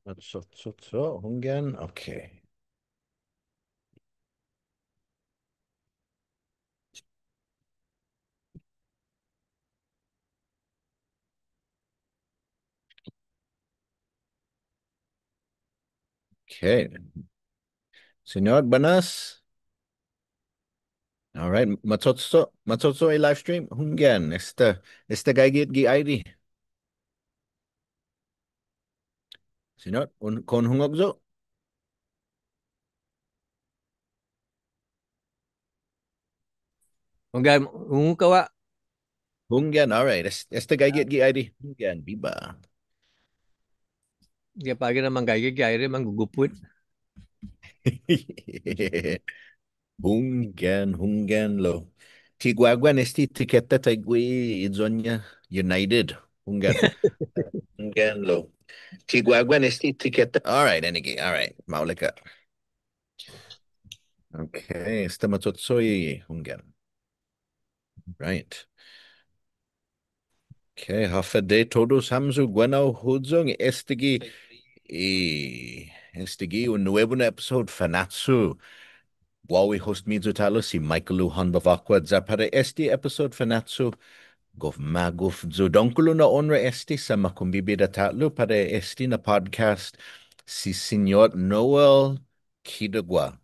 Matsotso, Hunggan. Okay. Okay. Senor, buenas. All right. Matsotso ay live stream. Hunggan. Este gaigit gi ID. Senor, kon hungogzo. Hanggang kawa, Hunggan. All right. Este gaigit gi ID. Hunggan. Biba. kaya pagi naman gaya rin manggugupit. Hunggan lo. Tiguaguan esti tiketa taigui idzonya United. Hunggan. Hunggan lo. Tiguaguan esti tiketa. All right, Enigi. All right. Maulika. Okay. Este matsotsoy Hunggan. Right. Okay. Hafade todos hamzu guanao hudzong estigi un nuevo na episode fanatsu. Wawi host Mizutalo si Michael Luhan Bavakwa Zapare esti episode fanatsu. Gof maguf zodonkulo na onra esti sa makumbibida tatlo para esti na podcast si Senor Noel Kidagwa.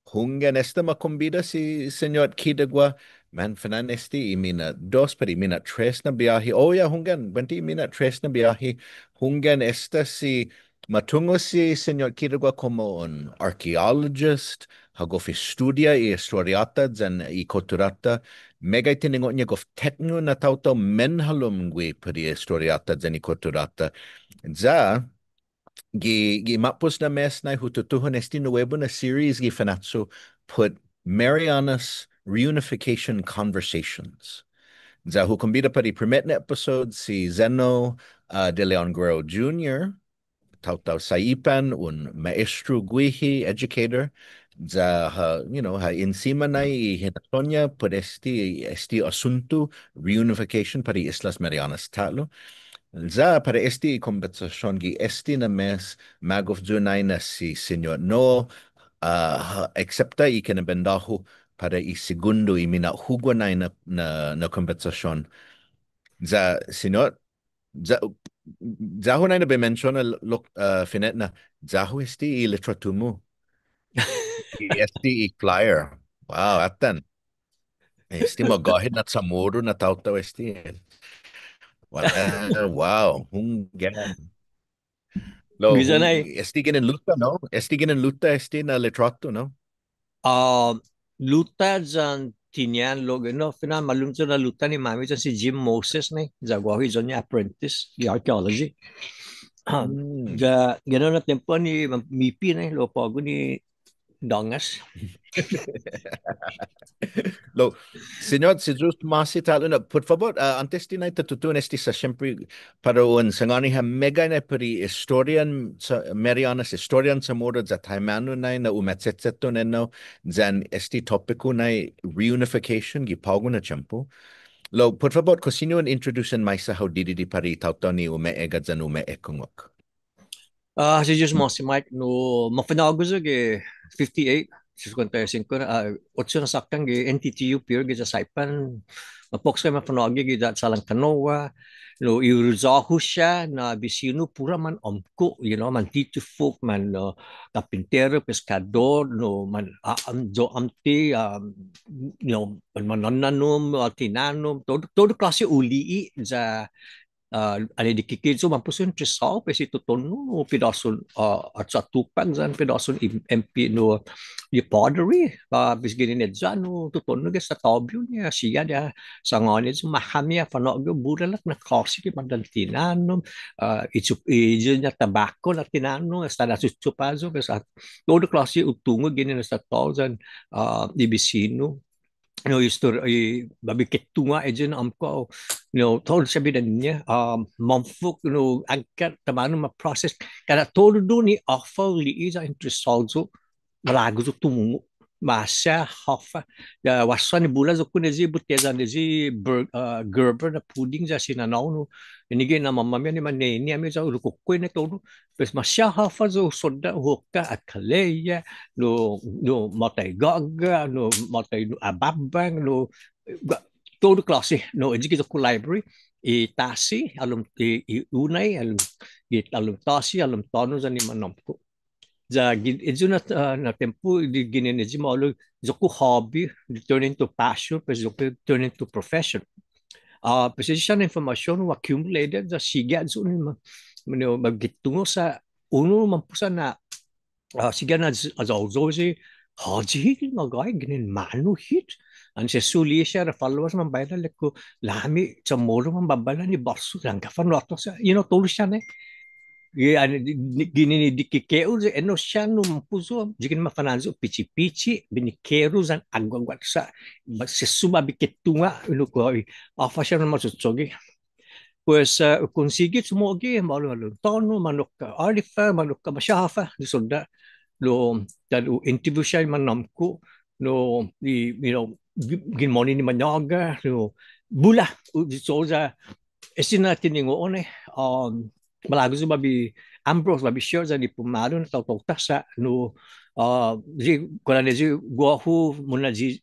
Hungan esta makumbida si Senor Kidagwa. Man fanan esti imina dos para imina tres na biyahe. Oh ya hungan, banti imina tres na biyahe. Hungan esta si matungo si Senor Kidagwa como un archaeologist. Hagof estudia y historiata zan y culturata. Mega tiningot niya gof tekno na tauto menhalum gui pari historiata zan y culturata. Za, gi mapos na mes na hututuhon esti nuevo na series gi fanatso put Marianas Reunification Conversations. Za hukumbida pa di permit na episode si Zeno de Leon Guerrero Jr., Tautau Saipan, un maestro guihi, educator, za ha encima na y hinatonya por este asunto reunification para Islas Marianas talo. Za para esti conversación gi esti na mes magov junay na si Senyor No excepta y kinabendaho para i segundo y mina hugo na conversación. Za Senyor, za zaho na be-mention na finet na zaho esti i litratumo. Esti i flyer. Wow, atan. Esti magahid na sa muro na tawtaw esti. Wala, wow. Lo, Bisa na eh. estigin en luta, no? Estigin en luta, esti na litrato, no? Uh, luta dyan tinyan lo no fina malum na luta ni mami dyan si Jim Moses na zagwahi dyan niya apprentice the archaeology. Mm. Gano'n na tempo ni Mipi na lo pago ni Dongas. Lo, señor, si just masi talo na, por favor, antes di na itutun esti sa siyempre para un sangani ha mega na pari historian sa Marianas historian sa moro za taimano na umetsetseto na no, zan esti topico na reunification gi pago na tiyempo. Lo, por favor, kusino an introducen mai sa how di pari tauto ni umeega zan umeekungok. Si Diyos mo si Mike no mapanago sa 58 55 na 8 na saktan gi NTTU Pier gi sa Saipan mapoks kay mapanogi gi dat salang kanoa no iuzahu siya na bisino pura man omko man tito folk man kapintero pescador no man do amti man manananom tinanom todo klase uli sa ali di kikid so mampusun trisaw pesi tutono no pedason at sa tupan zan pedason MP no di pottery bis gini net zan no tutono ke sa tabyo niya siya dia sa ngani so mahamia fano go buralak na klase ki mandantinano itsup ijo niya tabako na tinano sta na susupazo sa todo klase utungo gini na sa thousand di bisino histori babi ketunga ejen amko todo sabi na niya mamfuk angkat tamano ma-process kada todo do ni awful li isa interesado malago so tumungo Masha Hoffa wasani bula zo kunezi buteza nezi Gerber na pudding za sinanaw no inige na mamamya ni maneni ami za urukukwe na todo pes Masha Hoffa zo soda hoka at kaleya no matay gaga no matay no ababang no todo klase no inige zo ku library i tasi alum i unay alum tasi alum tono za ni manomko za edzu na tempo di ginene ji malu zoku hobby turn into passion pero zoku turn into profession kasi siya na informasyon wa accumulated za siga zo ni magitungo sa uno mampusa na siga na zo si haji magay ginin manu hit ang se suli siya na followers man bayad na ko lami sa moro man babala ni barsu lang ka fan sa tulo siya na gini di kikeu eno siya nung puso jikin mafananzo pichi-pichi binikero zan agwagwat sa sesuma biketunga ko afa siya naman susutsogi pues konsigi sumogi malo tono manok arifa manok masyafa di solda lo dan interview siya manamko no ginmoni ni manyaga no bula so za esina tiningo one malago sa babi Ambrose babi sure sa ni pumalo na tawtawta sa no kung na ji guahu muna ji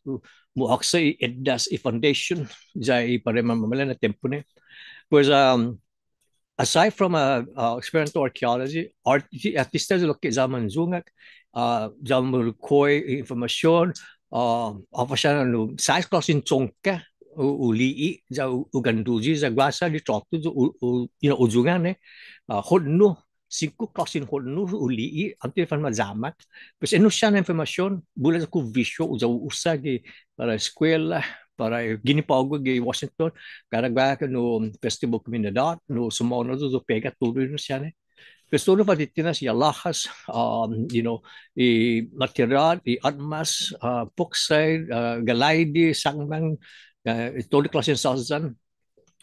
mo aksay eddas i foundation jay pare mamala na tempo ne pues aside from experimental archaeology artista lo ke zaman zungak zaman koy informasyon apa siya no size class in chongka uli za uganduji za gwasa di trotto ujungan hodno cinco klasin hodno uli anti fan mazamat pues eno siya na informasyon bula ko visyo uza usa gi para eskwela para ginipago gi Washington karagwa no festival comunidad no sumono zo pega tudo no siya ne pues todo patitina siya lahas i material i atmas poksay galaidi sangmang todo klase sazan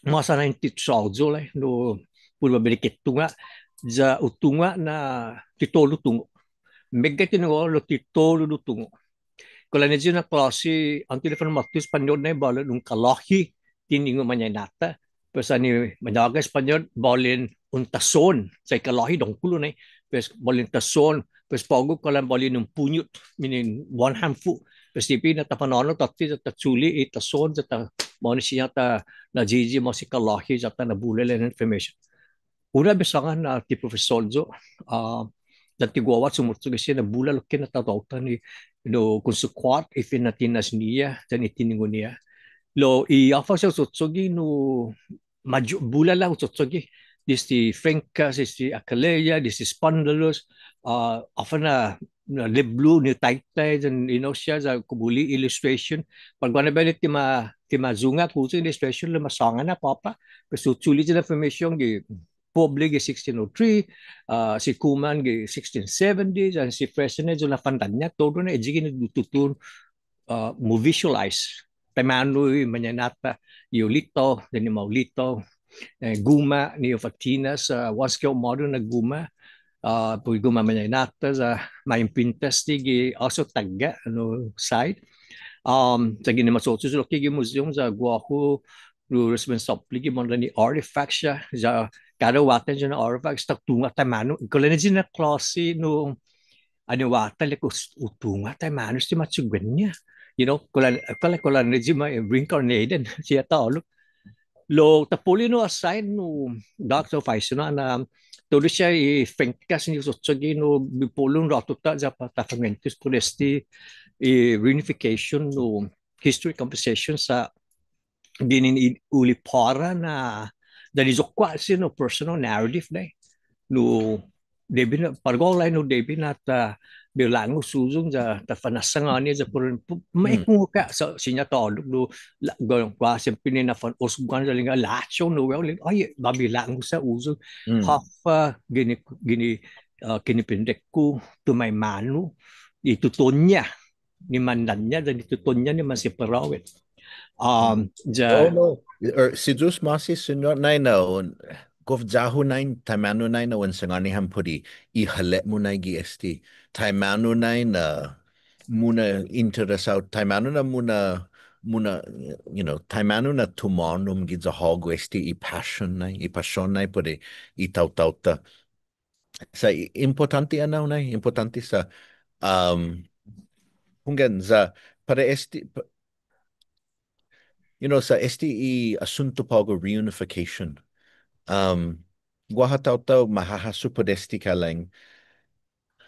masa na intitsalzo le no purba berikit tunga za utunga na titolo tungo mega tingo lo titolo do tungo kala ne na klase ang telefon matu Espanyol na bala nung kalahi tiningo manyanata pesani manyaga Espanyol balin untason sa kalahi dong kulo na pes balin tason pes pago kala balin ng punyut minin one handful Pesipi na tapanano tati ta tsuli ita son ta mo ni siya ta na jiji mo si kalahi ta na bulele information. Una besangan na ti professor jo dati guawat sumurto kasi na bula lokin na tatawta ni kung sukwat ifin na tinas niya dan itiningo niya. Lo iafa siya sotsogi no bula lang sotsogi. This the Francas, this the Acalea, this is Spondylus, often liblu ni taytay dan siya sa kubuli illustration pag wala ba timazunga kuso illustration le masanga na papa pero sulit na information gi public gi 1603 si Kuman gi 1670 and si Fresnel na fandanya todo na ejigin tutun mo visualize tamano manyanata Iolito then Maulito Guma ni Fatinas once kyo modern na Guma poi gumamanya nata sa may pintas tigi also tagga side sa ginamasotso sa kigi museum sa guaho no responsable gi mon ni artifacts siya sa kada watan siya na artifacts tunga tamano ikola na na klase no ano watan ko utunga tamano si matsuganya kala na reincarnated siya talo lo tapolino aside no Dr. Faisal na todo siya i-fengkas ni Sotsagi no bipolong ratuta sa patafamentos por este reunification no history conversation sa dinin ulipara na dali zokwa si no personal narrative na no debi na pargolay no debi na ta bilang susung sa tafanasanga niya sa purun maikmo ka sa sinya tolog no gawang klase pinina fan osguan sa linga lacho no well ay babilang sa uso hafa gini kinipindek ko to my manu itutonya ni mandanya dan itutonya ni masiparawit si Diyos masi senyor na Gov jahu nain taimano na wan sangani hampuri I halet mo na GST taimano na muna interesado taimano na muna taimano na tumanum gid sa hago i passion na pode itaw-tawta sa importante anaw na importante sa hunggan sa para sa STE asunto pago reunification guahataw-taw mahahasu podesti kalang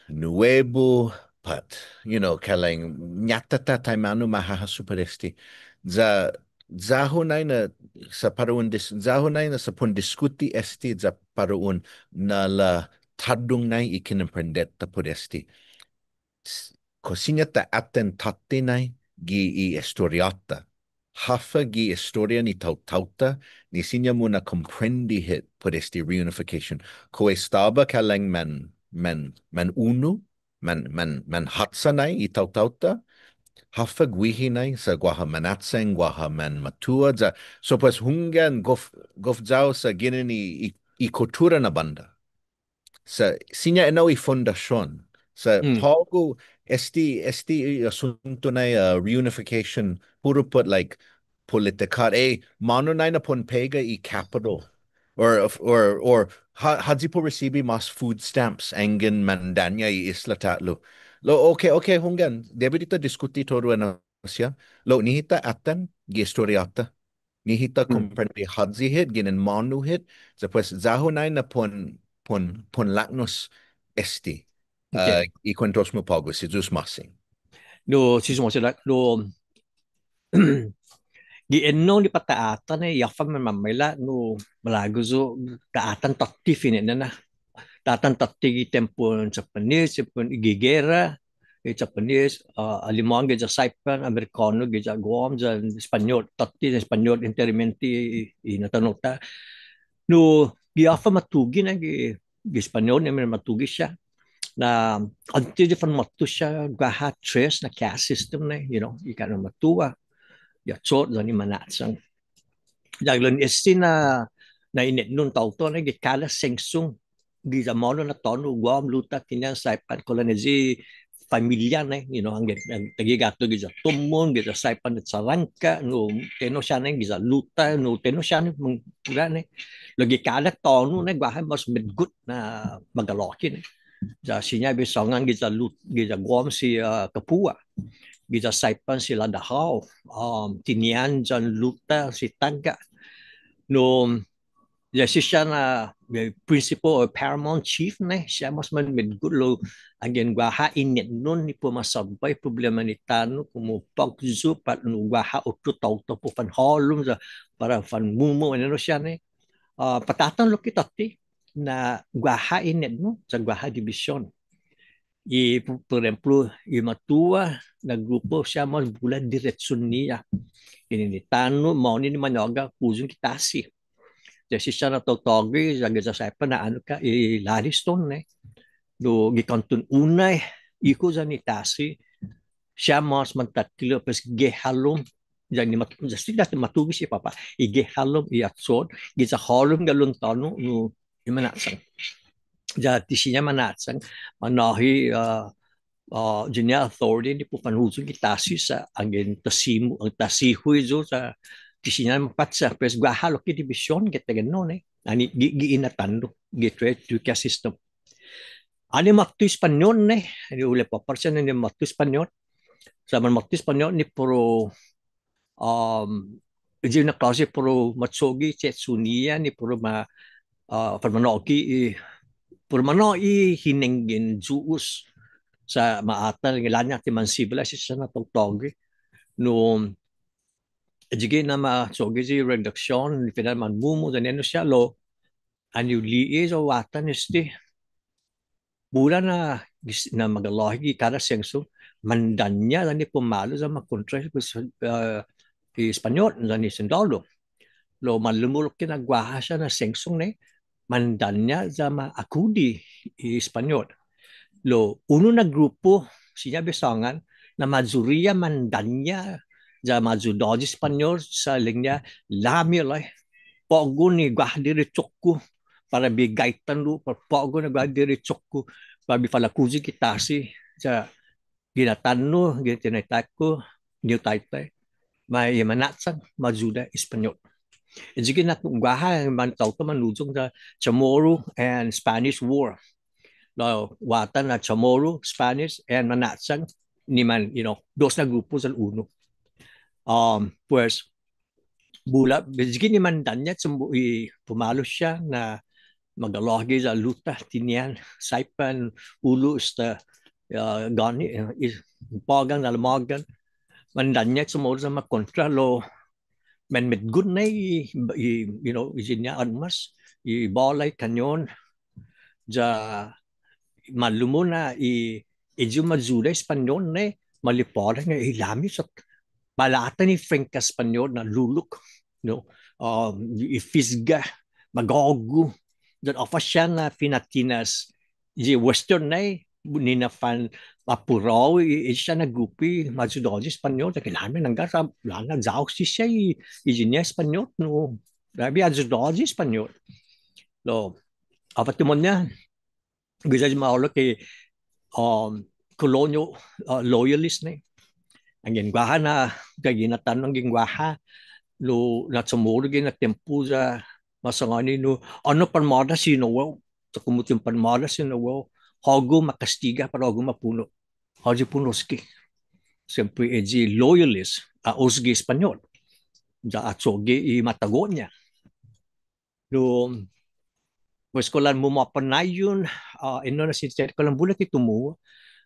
nuevo pat kalang nyatata taimano mahahasu podesti za zahonay na zahonay na sa pundiskuti esti za paraun na la tadung na ikinemprendet ta podesti Cosignata attentattinai gi i estoriata. Haffa gi historia ni tautauta, ni signa muna comprendi hit por esti reunification. Ko estaba kalang man unu, man hatsanai i tautauta, haffa guihinai sa guaha manatseng, guaha man matua, so pues hungan gof zao sa ginin i kultura na banda. Sa sinya enau i fondasyon. Sa pago esti asunto na reunification puro put like politikat mano na pon pega i capital or hadzi po recibi mas food stamps angin mandanya i isla tatlo lo okay hungan debe dito diskuti todo na siya lo nihita atan gi historiata nihita comprendi hadzi hit ginen manu hit sa pues zaho na pon laknos esti Okay. i kwentos mo pago si Zeus Massing. No, si mo sila no gienno ni pataatan yafang man mamela no malago zo taatan tatti finin na taatan tatti gi tempo Japanese pun igigera Japanese alimang gi Saipan Amerikano gi Guam ja Espanyol tatti Espanyol interimenti i natanota no giafa matugi na gi Espanyol ni matugi siya na until different matu siya gaha trace na caste system na ikan matua ya chot ni manatsang daglan esti na inet nun tau to na gikala sengsung di zamano na tono guam luta kinyan saipan kolonizi familia na ang tagigato giza tumon giza saipan at sarangka no teno siya na giza luta no teno siya na mura na lagi kala tono na gwahan mas medgut na magalokin ja sinabi sangan giza guam si Kapua giza saipan sila Dahao tinian jan luta si Taga no si siya na principal or paramount chief na siya mas man medgulo again gwaha init nun ni pumasabay problema ni Tano kumupagzu pat no gwaha utro tauto po fan holum para fan mumo ano siya na patatan lo kitati na gwaha init no sa gwaha division por ejemplo matua na grupo siya mas bulan diretsyon niya ini Tano mo ni Manoga kuzong kitasi Jadi siya natawtogi, sa saipan na ano ka, ilariston do gikantun unay, iko sa nitasi, siya mas mantatilo, pas gehalom, jadi matugi siya papa, igehalom, iatsod, gisa halom galon tano, no, imanatsang. Jadi siya manatsang, manahi, jenya authority, di po panhuso kitasi sa angin tasimu, ang tasihoy zo sa Kisinan patsa pres gahalo ki division kita ganun ani giinatando gitwe tu kya system ani maktu Espanyol ani ule pa person ni maktu Espanyol sa man maktu Espanyol ni puro Iji na klase puro matsogi Chetsunia ni puro permanoki puro mano hinengin juus sa maatal ngilanya ti mansibla si sa natogtogi no Jigi nama so gizi reduction final man mumu dan eno siya lo anyu liye so watan isti bulan na magalohi kada sengso mandanya dan ni pumalo sa makontra Espanyol dan ni sendalo lo malumulok kinagwaha siya na sengsong ne mandanya sa akudi Espanyol lo uno na grupo siya besangan na mazuria mandanya ja maju doji Spanyol sa linya lami lai pogo ni gahdiri chokku para bigaitan lu pogo ni gahdiri chokku para bifala kuzi kitasi ja ginatano, ginatinaytay ko, niyo taytay, may manatsang majuda Espanyol. Jadi nakunggahan man tao to manujong sa Chamorro and Spanish War. No, watan na Chamorro, Spanish, and manatsang ni man, dos na grupo sa uno. Pues, bula, jadi ni man danya, pumalo siya na magalogi sa luta, tinian, saipan, ulo, gani, pagang, nalamagan, mandanya Chamorro sa makontra, lo, men med gun na izinya admas balay kanyon ja malumo na ijo mazuda Espanyol na malipoda nga ilami sa balata ni Franca Espanyol na luluk ifisga magogu dan ofasya na Pinatinas western na ninafan apuraw siya na grupi mazudoji Espanyol na kailangan nang gasa lana zao siya ijinya Espanyol no grabe azudoji Espanyol lo apatimon niya gusto maulo kay colonial loyalist na ang gingwaha na gaginatan ng gingwaha lo natsumuro gina tempo sa masangani no ano panmada sino sa kumutin panmada sino Hago makastiga para hago mapuno. Haji punoski. Siyempre, loyalist, osgi Espanyol. Da atsogi i Matagonia. No, pues kolan mo mapanayon, na si kolan bulat ito mo,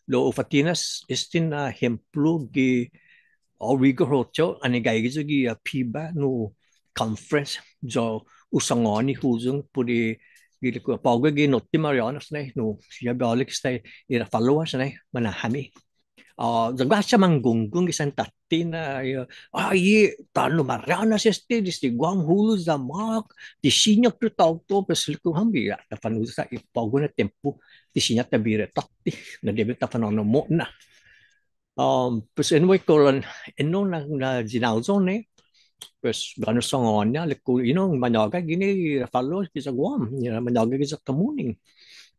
lo ufatinas istin na hemplo gi Origo Rocho, anigay gizo gi PIBA no conference, jo usangoni huzong pudi gili ko pawga gi notti Marianas na no siya balik stay ira followers na manahami zagwa siya manggungung isan tatti na ay tano Marianas este disti guang hulu zamak di sinya to tauto pesil ko hambi ya ta panu sa pawga na tempo di sinya tabire tatti na debit ta panono mo na pues anyway ko na ginauzo ne pues gano songon niya liku manyaga gini follow sa Guam manyaga sa Tamuning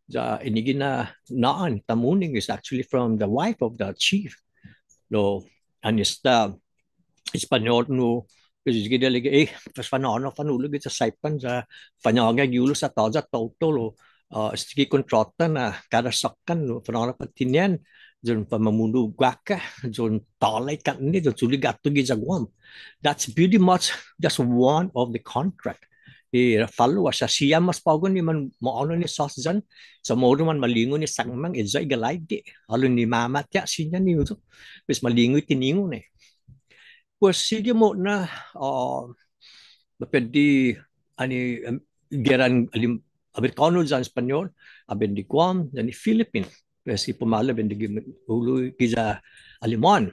the inigina naan Tamuning is actually from the wife of the chief no anista Espanyol no kasi gida lagi pas fanano fanulo sa Saipan sa panyaga giulo sa taja totolo stigi kontrata na kada sakkan no fanano patinyan John pamamundo guaka John talay kan ni John suligato gi sa Guam. That's pretty much just one of the contract. Follow sa siya mas pagon ni man maano ni Sosjan sa modo man malingo ni sangmang enjoy galay di. Alo ni mama tiya sinya ni uto. Bis malingo tiningo ni. Pues sige mo na pwede ani geran Amerikano sa Espanyol, abin di Guam, dan di Philippines. Kasi pumala bendig ulo kiza alimon.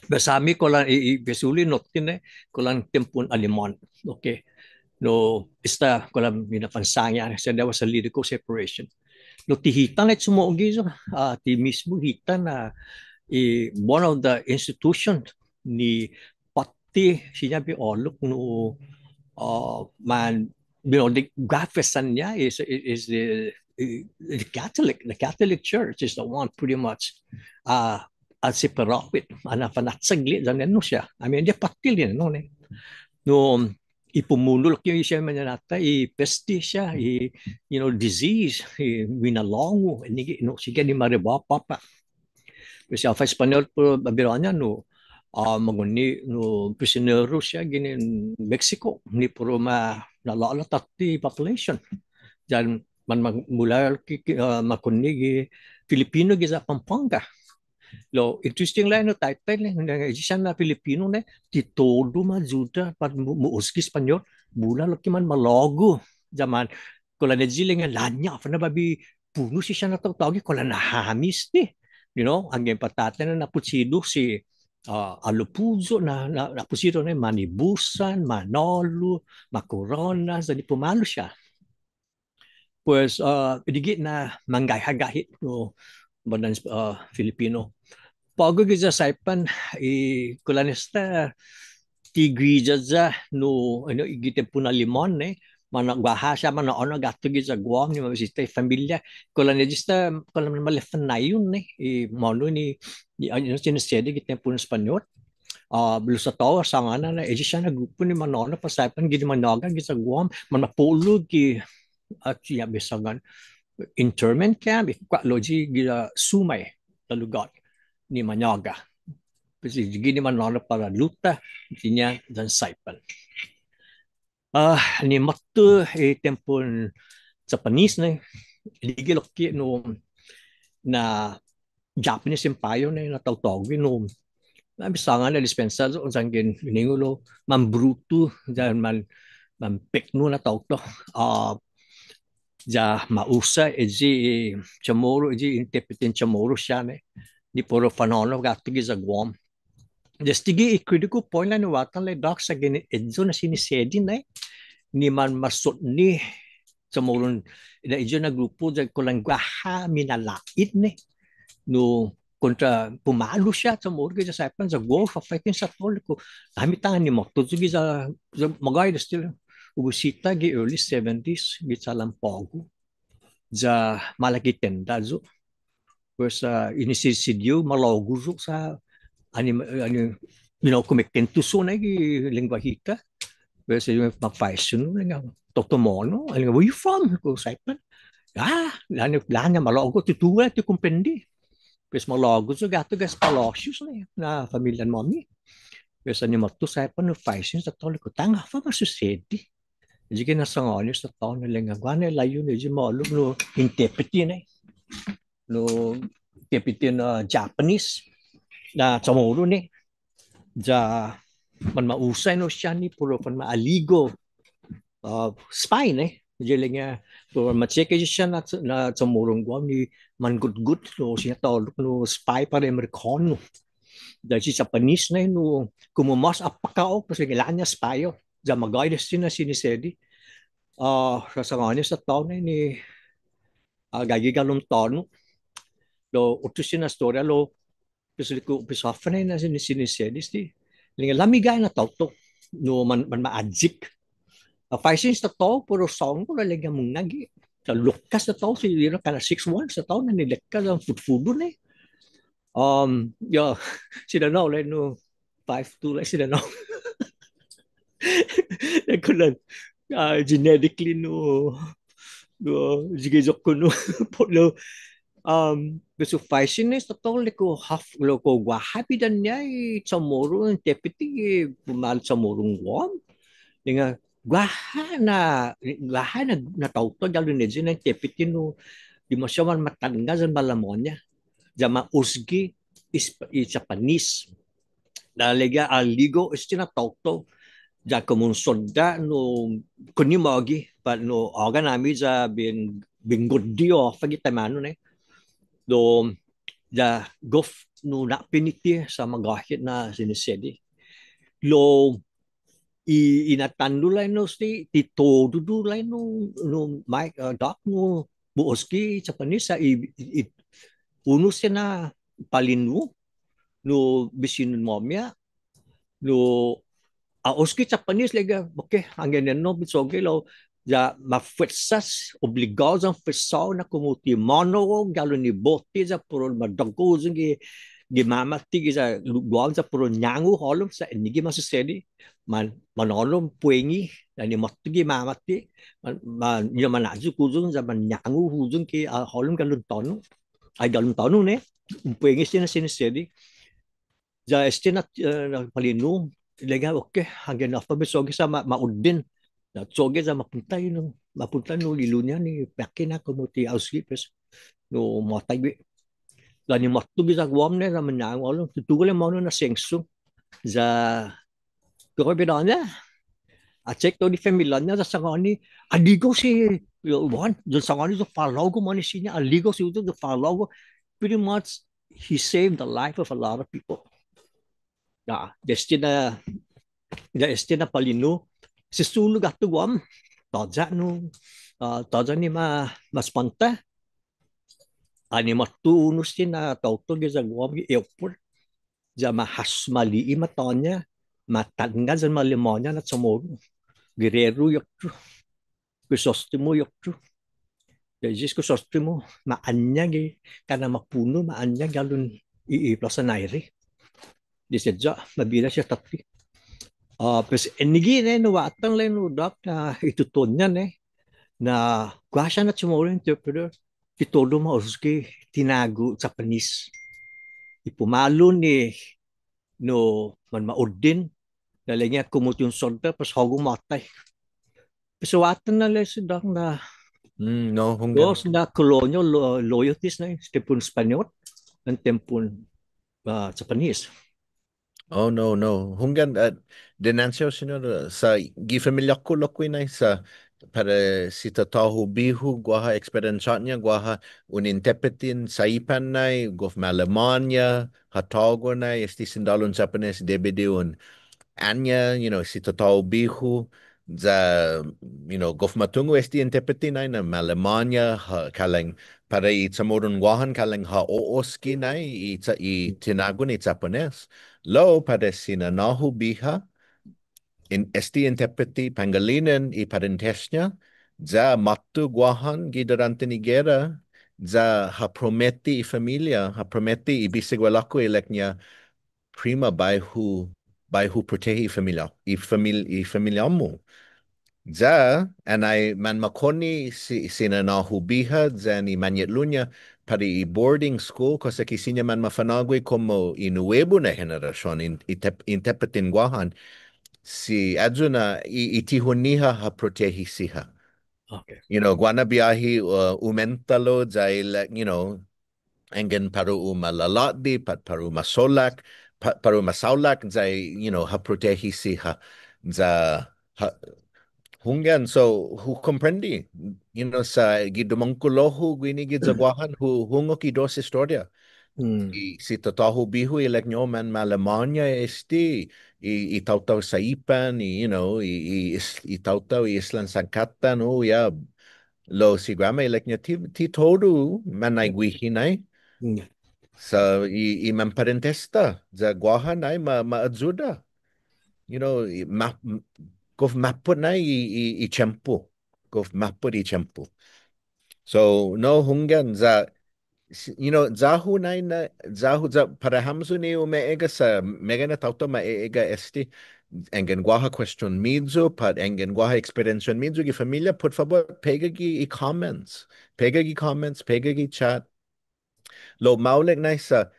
Basami ko lang ibesuli notin ko lang tempon alimon. Okay. No ista ko lang minapansanya sa daw sa lyrical separation. No tihitan at sumuogi so ti mismo hitan na one of the institution ni pati sinabi olok no man the gafesan niya is the Catholic Church is the one pretty much as separate ana panatsagli dan no siya I mean dia patil din no ipumulol kyo siya manyanata pesti siya disease winalongo no siya ni mariba papa kasi fa Espanyol po babiranya no maguni no prisionero siya ginin Mexico ni puro nalala tati population dan man mula makunig Filipino giza Pampanga. Lo interesting lang no title ng siya na Filipino na titodo majuda pat muuski Espanyol bula lo man malogo zaman kula na jiling lanya fa na babi puno siya na tawgi kula na hamis ni ang patata na naputsido si Alupuzo na napusido na Manibusan, Manolo, Macorona, sa di pumalo siya. Pues digit na manggay-hagahit no badan Filipino. Pagod sa Saipan kulanista tigri jaza no igite po na limon Managwaha siya manoon gato gi sa Guam ni mabisita familia kolonista kolon malefan na yun mono ni ano sinisede gitna po ng Espanyol belum tahu sangana na siya na grupo ni manono pasaipan gini manogan gi sa Guam man mapulog gi at siya bisangan internment camp kwa logi gila sumay na lugar ni Managa kasi gini manono para luta niya dan Saipan ni matu tempon Japanese na ligilokki no na Japanese empire na natawtawin no bisangan na dispensa so sangin ningulo man bruto dan man pekno na tawto ja mausa eji chamorro eji interpretin chamorro siya ni puro fanono gatigi sa Guam destigi critical point na nuwatan le doc sa gini edzo na sinisedi ni man masot ni chamorro na edzo na grupo ja kulangwaha minalait no kontra pumalo siya sa morgue sa Saipan sa golf fighting sa tol ko kami tangan ni mo to sa magay still ubusita gi early 70s gi sa Lampogo ja malaki tenda zo pues inisisidyo malogo zo sa ani kumekten tuso na gi lingwahika pues yung mag-fashion nga totomono where you from ko Saipan lana malogo tutuwa ti kumpendi pues malogo so gato gas palosius na familya mami pues animato Saipan no fashion sa tol ko tanga fa masusedi Jadi na sangonis sa taon na lang agwan layo ni malo no interpreti no interpreti na Japanese na chamorro ni ja man mausay no siya ni puro pan maaligo spy jadi nga puro macheke siya na chamorro Guam ni man good no siya tawag no spy para Amerikano dahil si Japanese no kumumos apakao kasi kailangan niya spy ja magay na sinisedi rasanganis sa taon ni gagigalong tono lo utusin na storya lo pisafan na sinisedi linga lamigay na tawto no man maadzik fashion sa to puro song ko laga mungagi sa lukas sa to si lira kana 6-1 sa taon na nilekka ang food yeah sila na ulit no 5-2 like sila na kulan genetically no zigizok ko no polo beso fashion is totally ko half lo ko happy dan niya chamorro deputy bumal chamorro Guam nga gwaha na tauto dalo ni jin deputy no di mo siya man matanga sa balamonya jama usgi is Japanese dalega aligo is tinatauto ja como solda no kunimagi pa no organ nami ja binggodio fagitamano do ja gof no na piniti sa magahit na sinisedi lo inatandulay no tito dudulay no Mike doc no buoski Japanese sa uno siya na palinu no bisinun momya no oski Japanese lega okay hanggang no bitsoge lo ja mafetsas obligados ang fetsao na kumuti mono galo ni bote za puro madagko zingi gimamati sa luwag sa puro nyangu holom sa enigi masusedi manolom puengi ni matugi mamati man yo manaju kuzung za nyangu huzung ki holom galun tonu ay galun tonu ne puengi sinisedi ja estina palinu lega okay hanggang na pa besoge sa maudin na soge sa mapunta no lilunya ni pakina kumuti auskipes no matay la ni matugi sa Guam ne sa manyang walo tutugol mo na sengsu za ko bidanya a check to di family niya sa sangani aligo si one the sangani so follow ko man siya aligo si the follow pretty much he saved the life of a lot of people destina palino si sulog ato Guam tadja ni maspanta ani matunos din na tawto sa Guam airport ja mahasmali matonya matangga sa malimonya na chamorro Guerrero yok Crisostemo yoktu. Jadi Crisostemo maanya ge karena mapuno maanya galun iiplasan aire. Di sedja mabila siya tapi. Pues enigi ne no watan le no dak na itutonya ne na guasya na chumoro interpreter itodo ma osuke tinago Japanese. Ipumalo ni no man maudin lalanya kumut yung sonda pas hogo matay. Pesawatan na le sedang na No, hunggan. dos na colonial loyalties na stepun Spanyol and tempun Japanese. Oh, no, no. Hunggan, denancio, senyor, sa gifamilya ko lokoy na sa para si tatahu bihu guaha experiencianya guaha un interpretin sa ipan na gof Alemania hatago na esti sindalon Japanese debede un anya, si tatahu bihu za, gof matungo esti interpretin na Alemania kaleng para i tsamorun guahan kaleng ha ooski na i tinago ni Japanese. Lo pada sinanahu biha esti interpreti pangalinan i parentesnya za matu guahan gidarante nigera za ha prometi i familia ha prometi i bisigualaku eleknya prima baihu protehi i familiamu za anay man makoni sinanahu biha za ni manyetlunya para i boarding school kasi kisinya man mafanagwe como inuebo na henerasyon interpretin guahan si Arjuna itihuniha ha protehi siha. Okay. Guana biyahi umentalo dahil, enggan paru malalati, paru masolak, paru masaulak, dahil, ha protehi siha. Ha, hunggan, so, comprendi, sa gidumangkulohu, gwinigid zagwahan, hungok idos historia. Si tatahu bihu ilek nyoman Alemania i tautaw sa ipan i tautaw i islan sangkatan ya lo si grama ilek niya ti todo manay gwihinay sa i mamparentesta za guahan ay maadzuda gof mapot na i tiyempo gof mapot i tiyempo so no hunggan za zahu na zahu para hamzu ni umeega sa mega na tauto maeega engen guaha question midzo pat engen guaha experience midzo gi familia por favor pega gi comments pega gi chat lo maulek na sa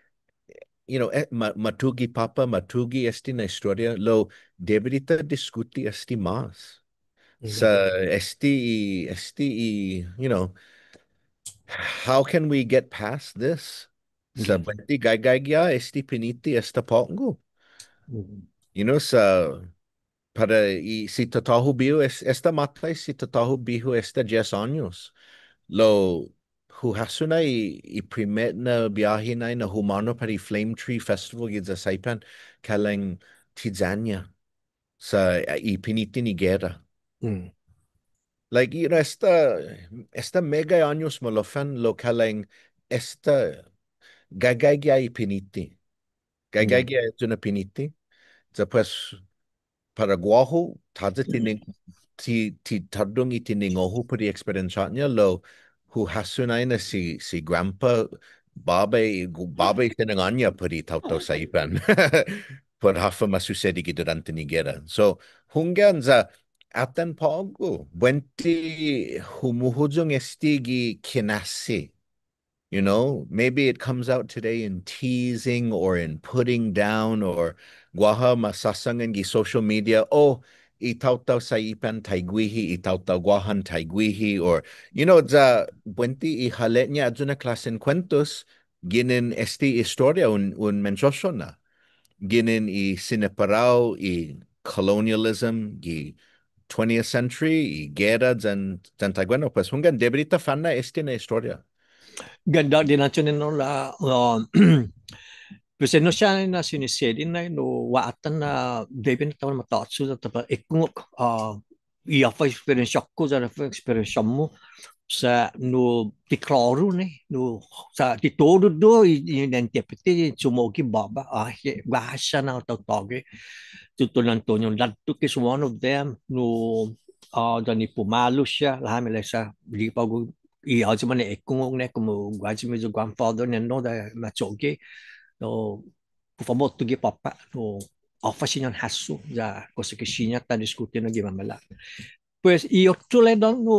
matugi papa matugi na historia lo deberita discuti mas sa how can we get past this? Sa bati gagagya piniti esta pongo. Sa para si tatahu bihu esta matay si tatahu bihu esta 10 años. Lo huhasuna i primet na biyahe na humano para Flame Tree Festival gid sa Saipan kaleng Tizania sa piniti ni gera. Like, esta mega años malofan lo kaleng esta gagagya y piniti. Gagagya es una piniti. Después, para guajo, ti tardung y tiningohu por experiencia lo hu hasunaina si grandpa baba y tinanganya por tautau saipan. Por hafa masusedi durante nigera. So, hungan za atan pago, buenti humuhujung estigi kinasi. Maybe it comes out today in teasing or in putting down or guaha masasangan gi social media. Oh, itautaw sa ipan taiguihi, itautaw guahan taiguihi, or, za buenti ihalet niya aduna klasen cuentos, ginin historia un mensosyo na. Ginin sineparaw colonialism, 20th century, guerra, zan taiguano, pues hungan deberita fanna na historia. Ganda din natin no la Kasi no siya na sinisedi na no waatan na David na taman matatsu na tapa ikungok iya fa experience ko sa experience mo sa no tiklaro no sa titodo do identity sumogi baba bahasa na tawtagi tutulan to yung ladto is one of them no dan ni pumalo siya lahat mila sa di pa go i also man e kung ne como guaji medyo grandfather ne no da machoge no por favor tu gi papa no offer siya ng hasu ya cosa que siya ta diskute no gi mamala pues y otro le don no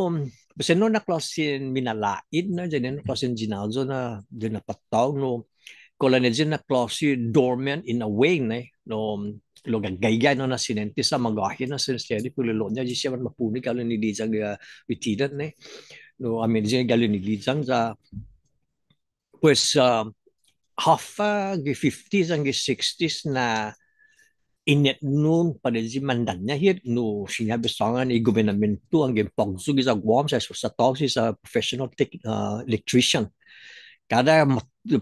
pues no na klasin minalaid na dyan na klasin ginalzo na dyan na pataw no kolonizin na klase dormant in a way ne no lo gagaya no na sinente sa magahin na sinesteri pulilo niya di siya man mapuni kalau ni dijang dia witidan ne no amin diyan galo ni dijang za pues hafa gi 50s ang gi 60s na inet nun pada zaman dannya hit no sinabi sa nga ni gobernamento ang gimpagso sa Guam sa tao sa professional electrician kada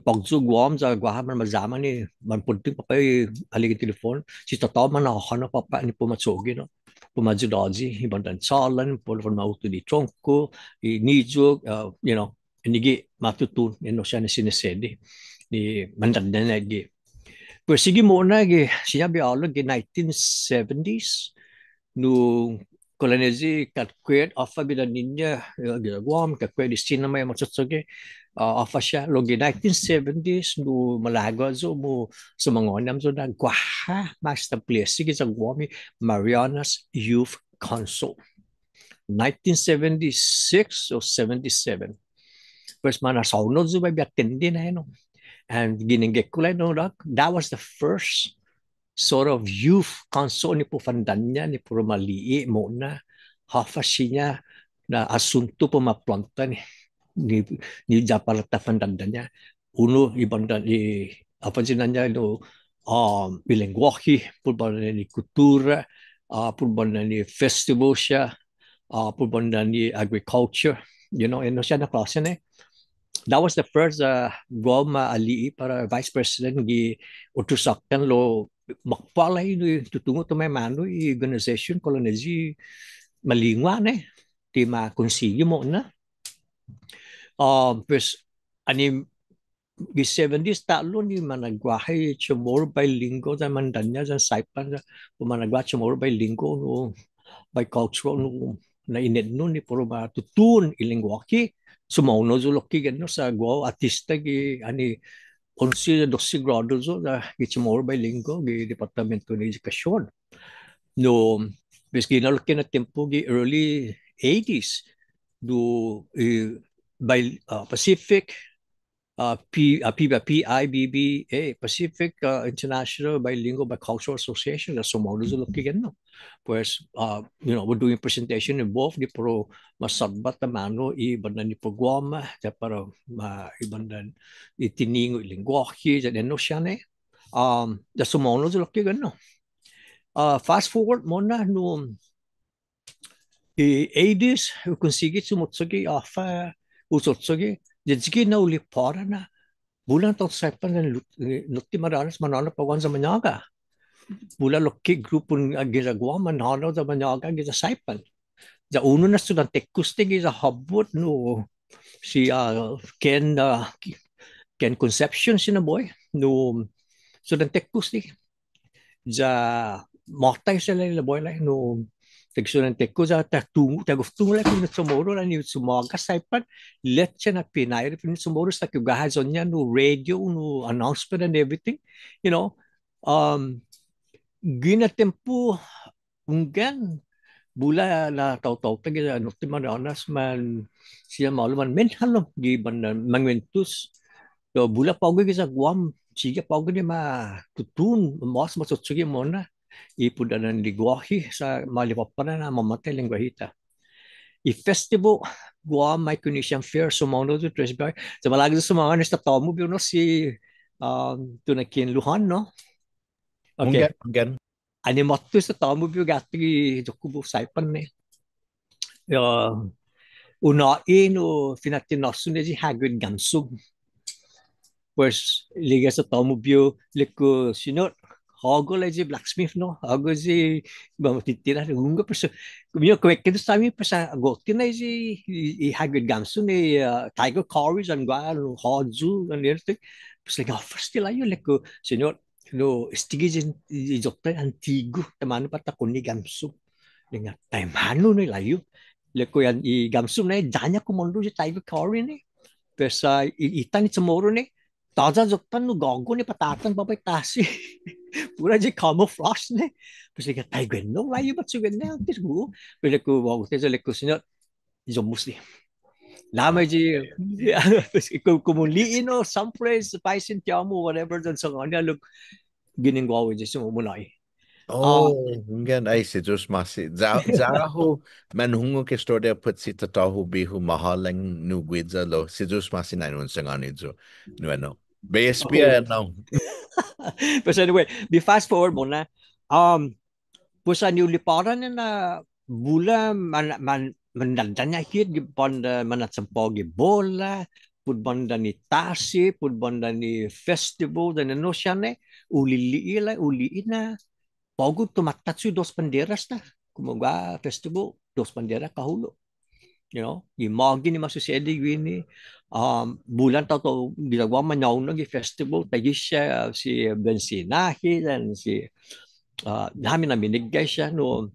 pagso Guam sa Guam man mazaman ni man punting pa kay aligin telefon si tao man nakakana pa pa ni pumatsogi no pumadzudaji ibang dansalan po mauto di tronco i nidyo you know inigi matutun no siya na sinesedi ni mandan na gi pues sige muna gi sinabi alo gi 1970s no kolonizi katkwet afa bida ninya Guam katkwet di sinama yung matsutsugi afa siya lo gi 1970s no malago zo mo sa mga onam zo na gwaha master place sige sa Guam Marianas Youth Council 1976 or 77 pues mana saunod zo ba biatindi na yun and ginigek ko lang no that was the first sort of youth council ni po fandanya ni puro malii mo na hafasinya na asunto po maplanta ni Japarta fandanya uno ibanda ni apa sinanya no bilengwahi pulbanda ni kultura pulbanda ni festival siya pulbanda ni agriculture you know eno siya na klase ne that was the first Goma Ali para vice president gi utusaktan lo makpalay no tutungo to may mano i organization kolonizi malingwa ne ti ma konsigi mo na pues ani gi 70s talo ni managwahay chamor by linggo sa mandanya sa Saipan managwa chamor by linggo no by cultural no na inet no ni puro ba tutun ilingwaki sumauno zulok ki gano sa go artista gi ani 11 12 grado zo da gitsimor by linggo gi departamento ng edukasyon no bis ginalok na tempo gi early 80s do by Pacific PIBBA Pacific International Bilingual Bicultural Association na sumauno zulok ki gano pues you know we're doing presentation in both di pro masabbat na mano iban ni programa da para iban itiningo lingwahe da no siya ne da sumono sa laki gano fast forward mo na no 80s konsigit sumutsugi afa usutsugi jitsigi na uli para na bulan tong Saipan na nuti maranas manana pawan sa Manyaga mula loki grupon ginagawa mananaw sa Manyaga gisa Saipan. Ja uno na studente kuste gisa habot no si Ken Conception sinaboy no studente kuste ja mortay sila boy like no studente ko sa taguftung like no sumoro na ni sumaga Saipan let siya na pinay ni sumoro sa kugahazon niya no radio no announcement and everything you know ginatempo unggan bula na taw-taw tagi ano ti mananas man siya maluman men halom giban na mangwentus do bula pawgi sa Guam sige pawgi ni ma tutun mas masutsugi mo na ipudanan ligwahi sa malipapan na mamatay lingwahita i-festival Guam Micronesian Fair sumono to Tresby sa malagi sa mga nista taw mo no si tunakin Luhan no okay Mungkin. Ani motto sa tamu biyo gati Jokubo Saipan ne. Unain o finatinasun ni Hagrid Gansub. Pues liga sa tamu biyo liko sinot hago la ji blacksmith no hago ji mamatitira hunga perso kumyo kwek kito sami pasa gotin na ji Hagrid Gansub ni Tiger Courage and gwa haju and everything. Pues like first la yo liko sinot no estigis jokta antigo tamano pata kuni gamsu Dengan tay mano ni layo. Leko yan i gamsum na danya ko mondo si tay kori ni. Pesa itan ni tomorrow ni. Taza zoktan no gogo ni patatan babay tasi. Pura ji camouflage ni. Pesa ka tay gwenno layo bat su gwenno tis gu. Pesa ko wag tesa leko sinyo izomus ni. Lamay ji kumuliin no someplace paisin tiamo whatever dun sa kanya look giningwa ji sumunay. Hingen ay si Diyos masi. Zara ho, manhungo ke store put si tataho bihu mahalang nugwidza lo. Si Diyos masi na nun sang anidzo. No. BSP no. But anyway, we fast forward muna. Pusa ni uliparan na bula manandanya hit gibanda manatsampogi bola pudbanda ni tasi pudbanda ni festival dan no siya ne uliliila uliina pagod tumatatsu dos banderas na kumaga festival dos banderas kahulo. You know, imagi ni masusedi gini bulan tao ginagawa manyaw na festival tayo siya si Bensinahi dan si namin na binigay siya no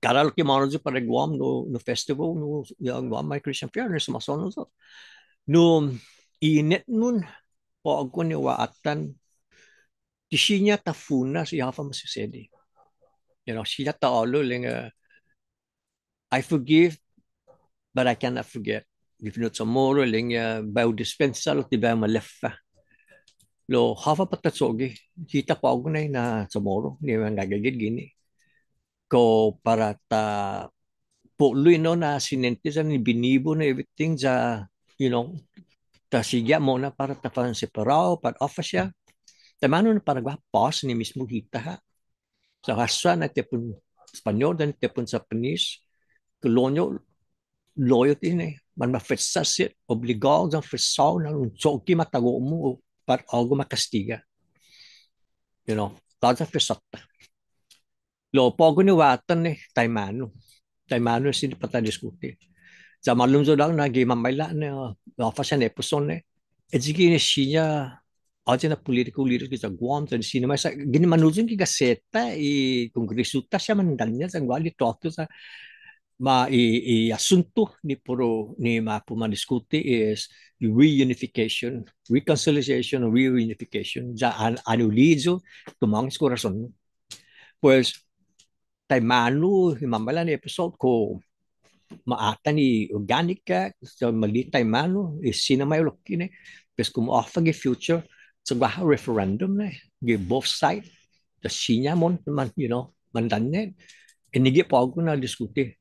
karal ki mano jo para Guam no festival no yung Guam my Christian Fair no sumasono so no init nun po ako ni waatan tisinya tafuna si Hafa masusedi. You know, siya taolo ling I forgive but I cannot forget. If not tomorrow, ling biodispensal ti ba maleffa. Lo hafa patatsogi, kita pa ako na tomorrow, ni man gagagid gini. Ko para ta puluy no na sinente sa ni binibo na everything sa, you know, ta sigya mo na para ta pan separao, para offer siya. Tamano na para gwa pos ni mismo kita ha. Sa kaswa na tepun Espanyol dan tepun sa Panis, kolonyo loyalty ni man mafetsasit obligado ang fesaw na unsoki matago mo para algo makastiga. You know, kada fesakta. Lo pogo ni watan ni Taimano sin pata diskuti. Sa malum so lang na gimamayla na office na episode ni. Ejigi ni siya aja na political leader sa Guam sa sinema sa ginimanuzin ki gaseta i kongresuta siya mandanya sa gwali talk sa asunto ni puro ni mapumadiskuti is reunification, reconciliation, reunification. Ya anulizo tumangis corazon. Pues taimano himamala ni episode ko maata ni organica sa mali taimano is sinamay lokine pues kung offer gi future sa so, referendum na gi both side the sinya mon man you know mandanya inigi pa ako na diskuti.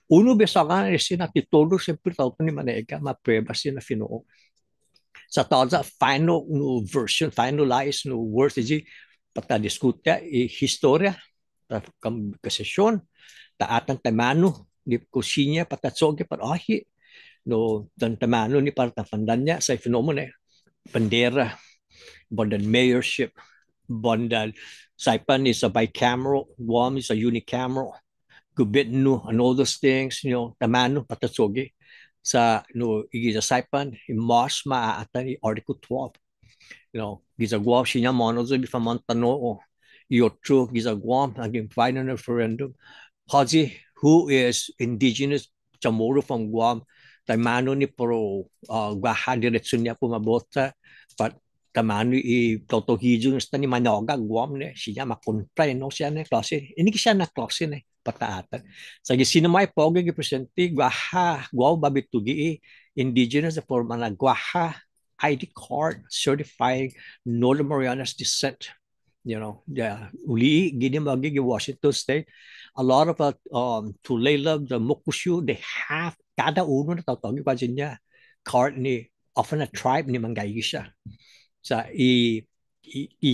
Uno besakan sina titolo sempre tauto ni manega maprueba sina finoo. Sa tawag final no version, finalized no words iji pata diskuta historia ta kasesyon ta atan tamano di kusinya pata soge par ahi no dan tamano ni para pandanya sa fenomena bandera bondan mayorship bondan Saipan is a bicameral, Guam is a unicameral. Gubitno and all those things, you know, tamano patatsogi sa no igiza Saipan mas maaata ni Article 12. You know, giza Guam siya monozo bifamantano o iotro giza Guam aging final referendum. Haji who is indigenous chamorro from Guam tamano ni pro guaha diretso niya pumabota but tamano i totohijo sta ni manoga Guam ne siya makontra no siya ne klase ini siya na klase ne pataatan. Sa sinamay pogi gipresente guaha guaw babitugi indigenous for mana guaha ID card certifying Northern Marianas descent. You know, yeah, uli gini magi Washington State. A lot of Tulalab, the Mokushu, they have kada uno na tawag pa niya card ni often a tribe ni mangayi siya. Sa i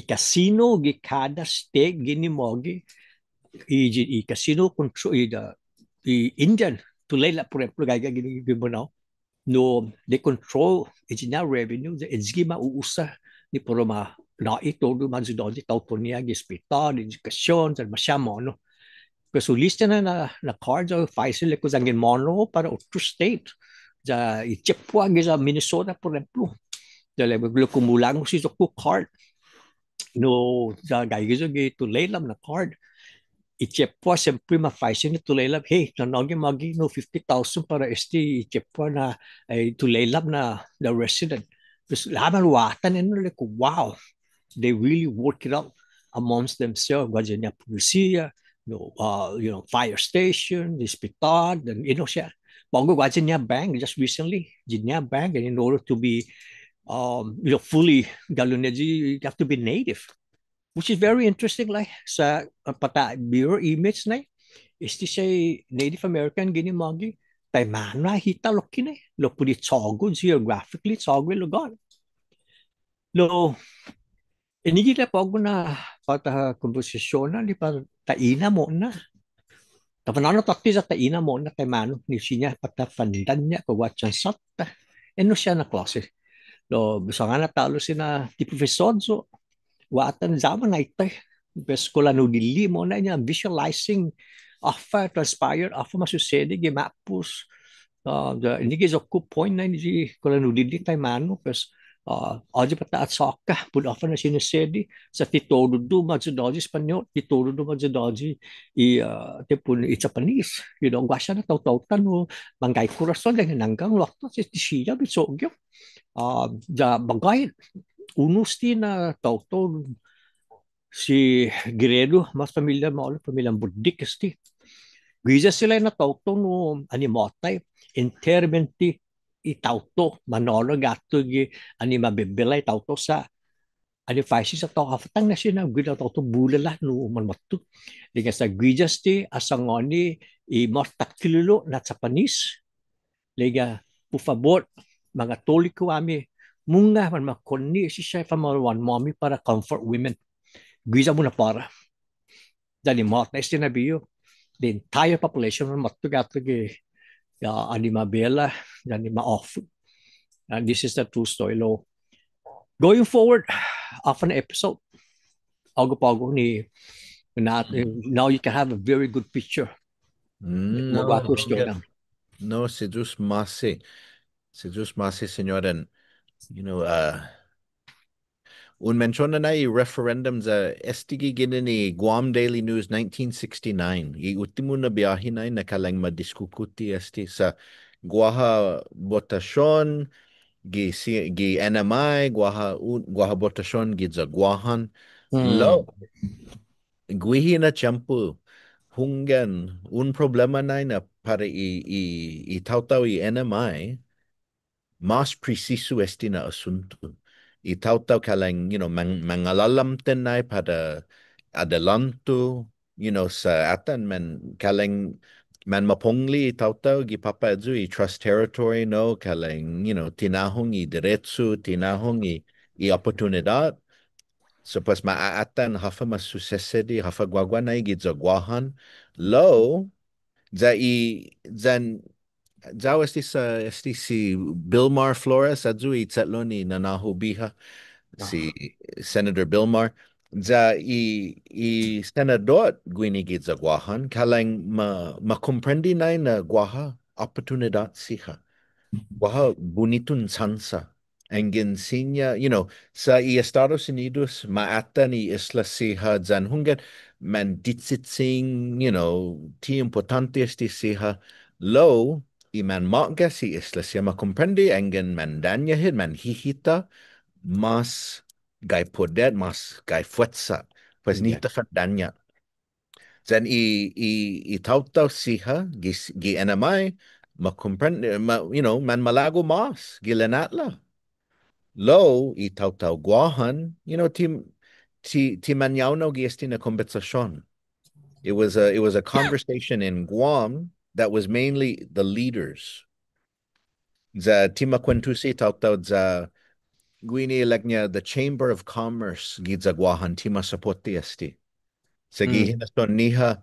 casino gi kada state gini mogi i casino control i Indian Tulalab por ejemplo gaya gini gimono no they control ijina revenue it's gima uusa ni puro ma na ito man sa doon ito po niya hospital edukasyon sa masyamo no kasi lista na cards o Pfizer ko sa mono para otro state sa ichepwa sa Minnesota por ejemplo dahil kumulang si ko card no sa gaya gito laylam na card ichepwa siyempre ma-pricing ni tulaylab. Hey, nanogin magi no 50,000 para ichepwa na ay tulaylab na resident. Tapos laban watan like, wow, they really work it out amongst themselves. Ganyan niya polisiya, fire station, the hospital, and siya. Bago ganyan niya bank just recently, niya bank, and in order to be fully Galunedji, you have to be native, which is very interesting. Like sa pata mirror image na is this a Native American gini magi tay mana hita lokine lo pudi tsogo geographically tsogo lo gon lo ini kita pogo na pata komposisyon na di pa taina mo na tapanano takti sa taina mo na tay mano ni sinya pata pandan niya ko watchan satta eno siya na klase lo bisa nga natalo sina ti profesor so watan zaman na ito. Bes ko lang dili mo na niya visualizing afa transpired afa masusede gi mapus ini gi zokku point na ni ko lang dili tay mano pes aja pata at sokka pud afa na sinusede sa titodo do madzodoji Spanyol titodo do madzodoji te pun i Japanese gwasya na taw-tawtan no manggay kurason ganyan nanggang wakto si siya bisogyo ja bagay unos na taw-taw si Guerrero, mas pamilya mo, pamilyang Budik, esti. Gisa sila na tauto no animotay, intermenti itauto, manolo gato gi anima bebelay tauto sa ani faisi sa tao kafatang na siya na gida tauto bulala no manmatu. Dengan sa gijas ti asangoni i mortak kilolo na Japanese. Lega po favor mga tolik ko ami munga man makonni si siya pamawan mommy para comfort women. Gisa mo na para. Dali mo na istinabiyo the entire population ng mattugattugi animabela off. And this is the true story lo. Going forward, of an episode, ago ni now you can have a very good picture. No, no, se just masi, señor, and un menciona na i referendum za estigi gina ni Guam Daily News 1969. I ultimo na biyahe na nakalang madiskukuti esti sa guaha botasyon gi NMI guaha botasyon gi za guahan lo guihi na champu hunggan un problema na para i tautaw i NMI mas preciso esti na asunto. Itaw-taw kalang, mangalalam tenay pada adelanto, sa atan kalang man mapongli itaw-taw gipapadzu i trust territory no kalang, tinahong i diretso, tinahong i oportunidad. So pas maaatan hafa masusesedi, hafa gwagwanay gidzagwahan, lo, zan Zao esti si Bill Maher Flores adzu i tsetlo ni Nanaho Biha si Senator Bill Maher za i senador gwini gid za guahan kalang makomprendi na guaha oportunidad siha guaha bunitun sansa engin sinya sa i Estados Unidos maata ni isla siha zan hungan man ditsitsing ti importante esti siha lo y man manga si isla siya makomprendi engin man danyahid man hihita mas gai poder mas gai fuerza pues ni tafadanya zan i tautaw siha gi enamay makomprendi man malago mas gilenatla lo i tautaw guahan ti manyaw gi esti na conversacion. It was a conversation in Guam that was mainly the leaders. Za tima kwentusi tautaw za Guini lagnya the Chamber of Commerce gidzaguahan tima sapoti esti. Sagi hinaston niha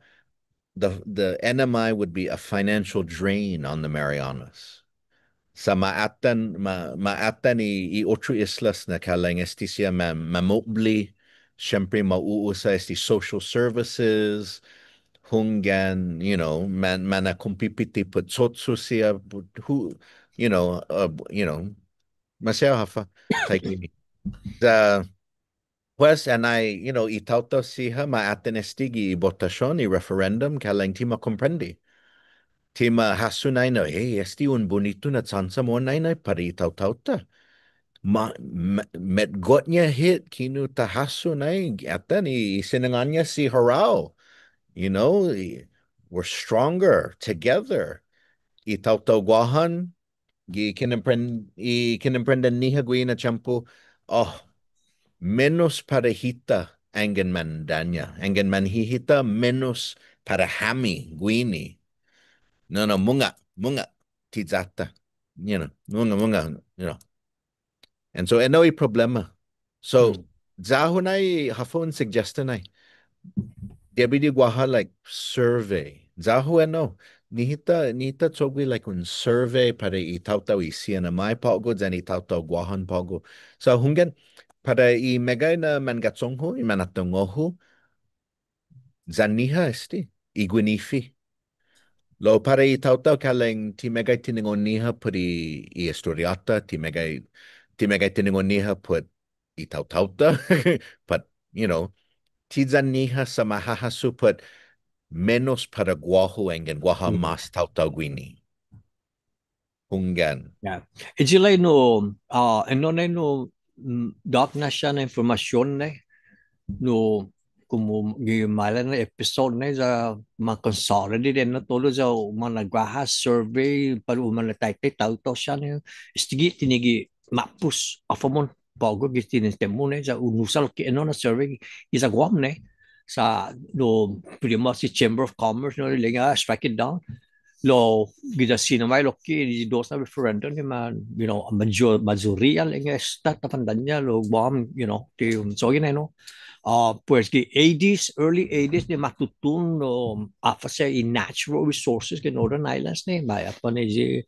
the NMI would be a financial drain on the Marianas. Sa maatan i otro islas na kalang esti siya mamobli, syempre mauusa esti social services, hunggan, mana kumpipiti putsotso siya, masaya hafa, taigini. The Pues, itaw siya maatenestigi votasyon, referendum, kalang ti makomprendi. Ti mahasunay na, esti un bonito na tsansa mo na paritaw-taw ta. Met got niya hit kinu tahasunay, atan isinangan niya si Harao. You know, we're stronger together. Itaw-taw guahan, ikinemprendan niya gwi na champu, oh, menos parejita angin mandanya. Angin manhihita menos para hami guini. No, munga, tizata. Munga. And so, ano problema. So, Mm. zahunay hafon suggestion Debidi guaha like survey. Zahu nihita tsogwi like un survey para itaw-taw isiya na may pago zan itaw-taw guahan pago. So hungen para i megay na mangatsongho, i manatongoho, zan niha esti, igwinifi. Lo para itaw-taw kaleng ti megay tiningon niha put i historiata, ti megay tiningon niha put itaw-taw-ta, but, ti zan niha sa mahahasu put menos para guaho engen guaha Mm. mas taw-taw gwini. Hunggan. Yeah. Ijilay no, ano na no, doc na siya na informasyon na no, kumu gimala na episode na sa mga consolidated na tulo sa mga nagwaha survey para umana tayo tauto siya na istigi tinigi mapus afamon bago gitinin temo na sa unusal ki ano na survey isa guam na sa no primo si Chamber of Commerce no linga strike it down lo gida sinamay lo ki di dos na referendum ni man majoria linga esta tapandanya lo guam ti so yun no pues the 80s, early 80s ni matutun no apa sa i natural resources ke Northern Islands ni may apa ni i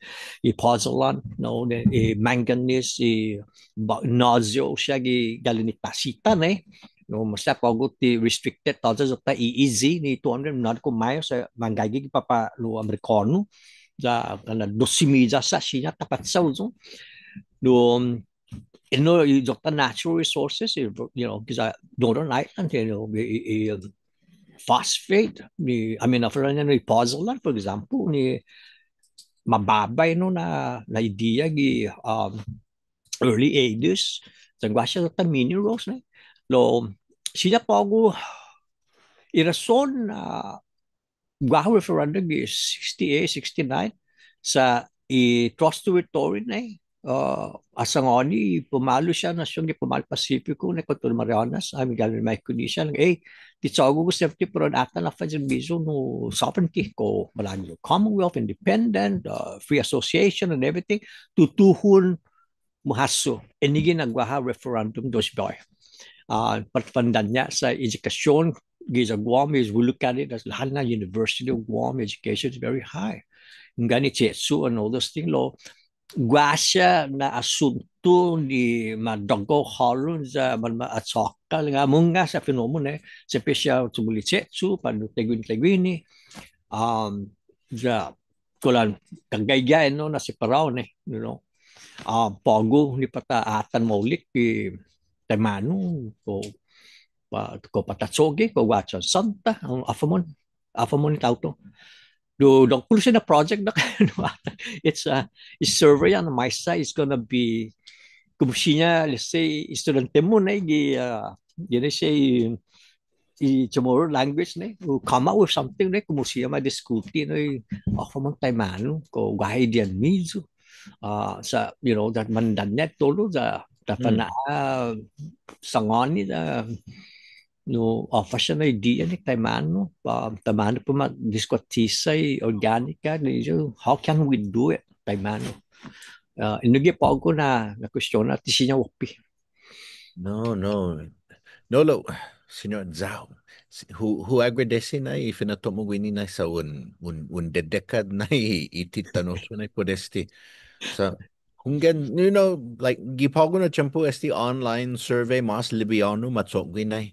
pozzolan no i manganese nozio siya gi galinipasita ni no masa pagut ti restricted tawsa sa easy ni 200 not ko mayo sa manggagi papa lo amerikano sa kana dosimiza sa siya tapat sa uzo do the natural resources, because Northern Ireland, phosphate, I mean, pozzolan, for example, mababay no na idea gi early 80s, sangwa siya ta minerals na. Lo, siya po ako, irason na gwaho referendum gi 68, 69, sa i-trust territory na asangoni pumalo siya nasyon ni pumal Pasifiko na Control Marianas ami galing Micronesia ti tsago ko safety pero ata na fa biso no sovereignty ko malagi Commonwealth independent free association and everything tutuhon muhaso enigi nagwaha referendum dos boy patpandan niya sa edukasyon giza Guam is we look at it as lahat na University of Guam education is very high ngani chetsu and all those things lo gwasya na asunto ni madogo halun sa atsokal nga munga sa phenomenon sa pesya tumulisetsu panu teguin-teguini sa kulan kagayay no na si paraw ne pago ni pataatan maulik ki temano ko patatsogi ko watson santa afamon ni tauto do the conclusion of project na it's a survey on my side is gonna be kumusinya let's say estudyante mo na say tomorrow language na come out with something na kumusiya madiskuti na ako man tayo mano ko gahay diyan mizo sa that mandan net tolo sa tapana sangoni da no fashion idea ni taimano tamano po discutisay organica ni how can we do it taimano inugi pa ako na question na tisinya wapi No, Senyor Zhao, who agradece na ifinato gwini na sa un dedekad na ititanoso na podesti. So, hunggan, like, gipago na champu esti online survey mas libiano matsogwi na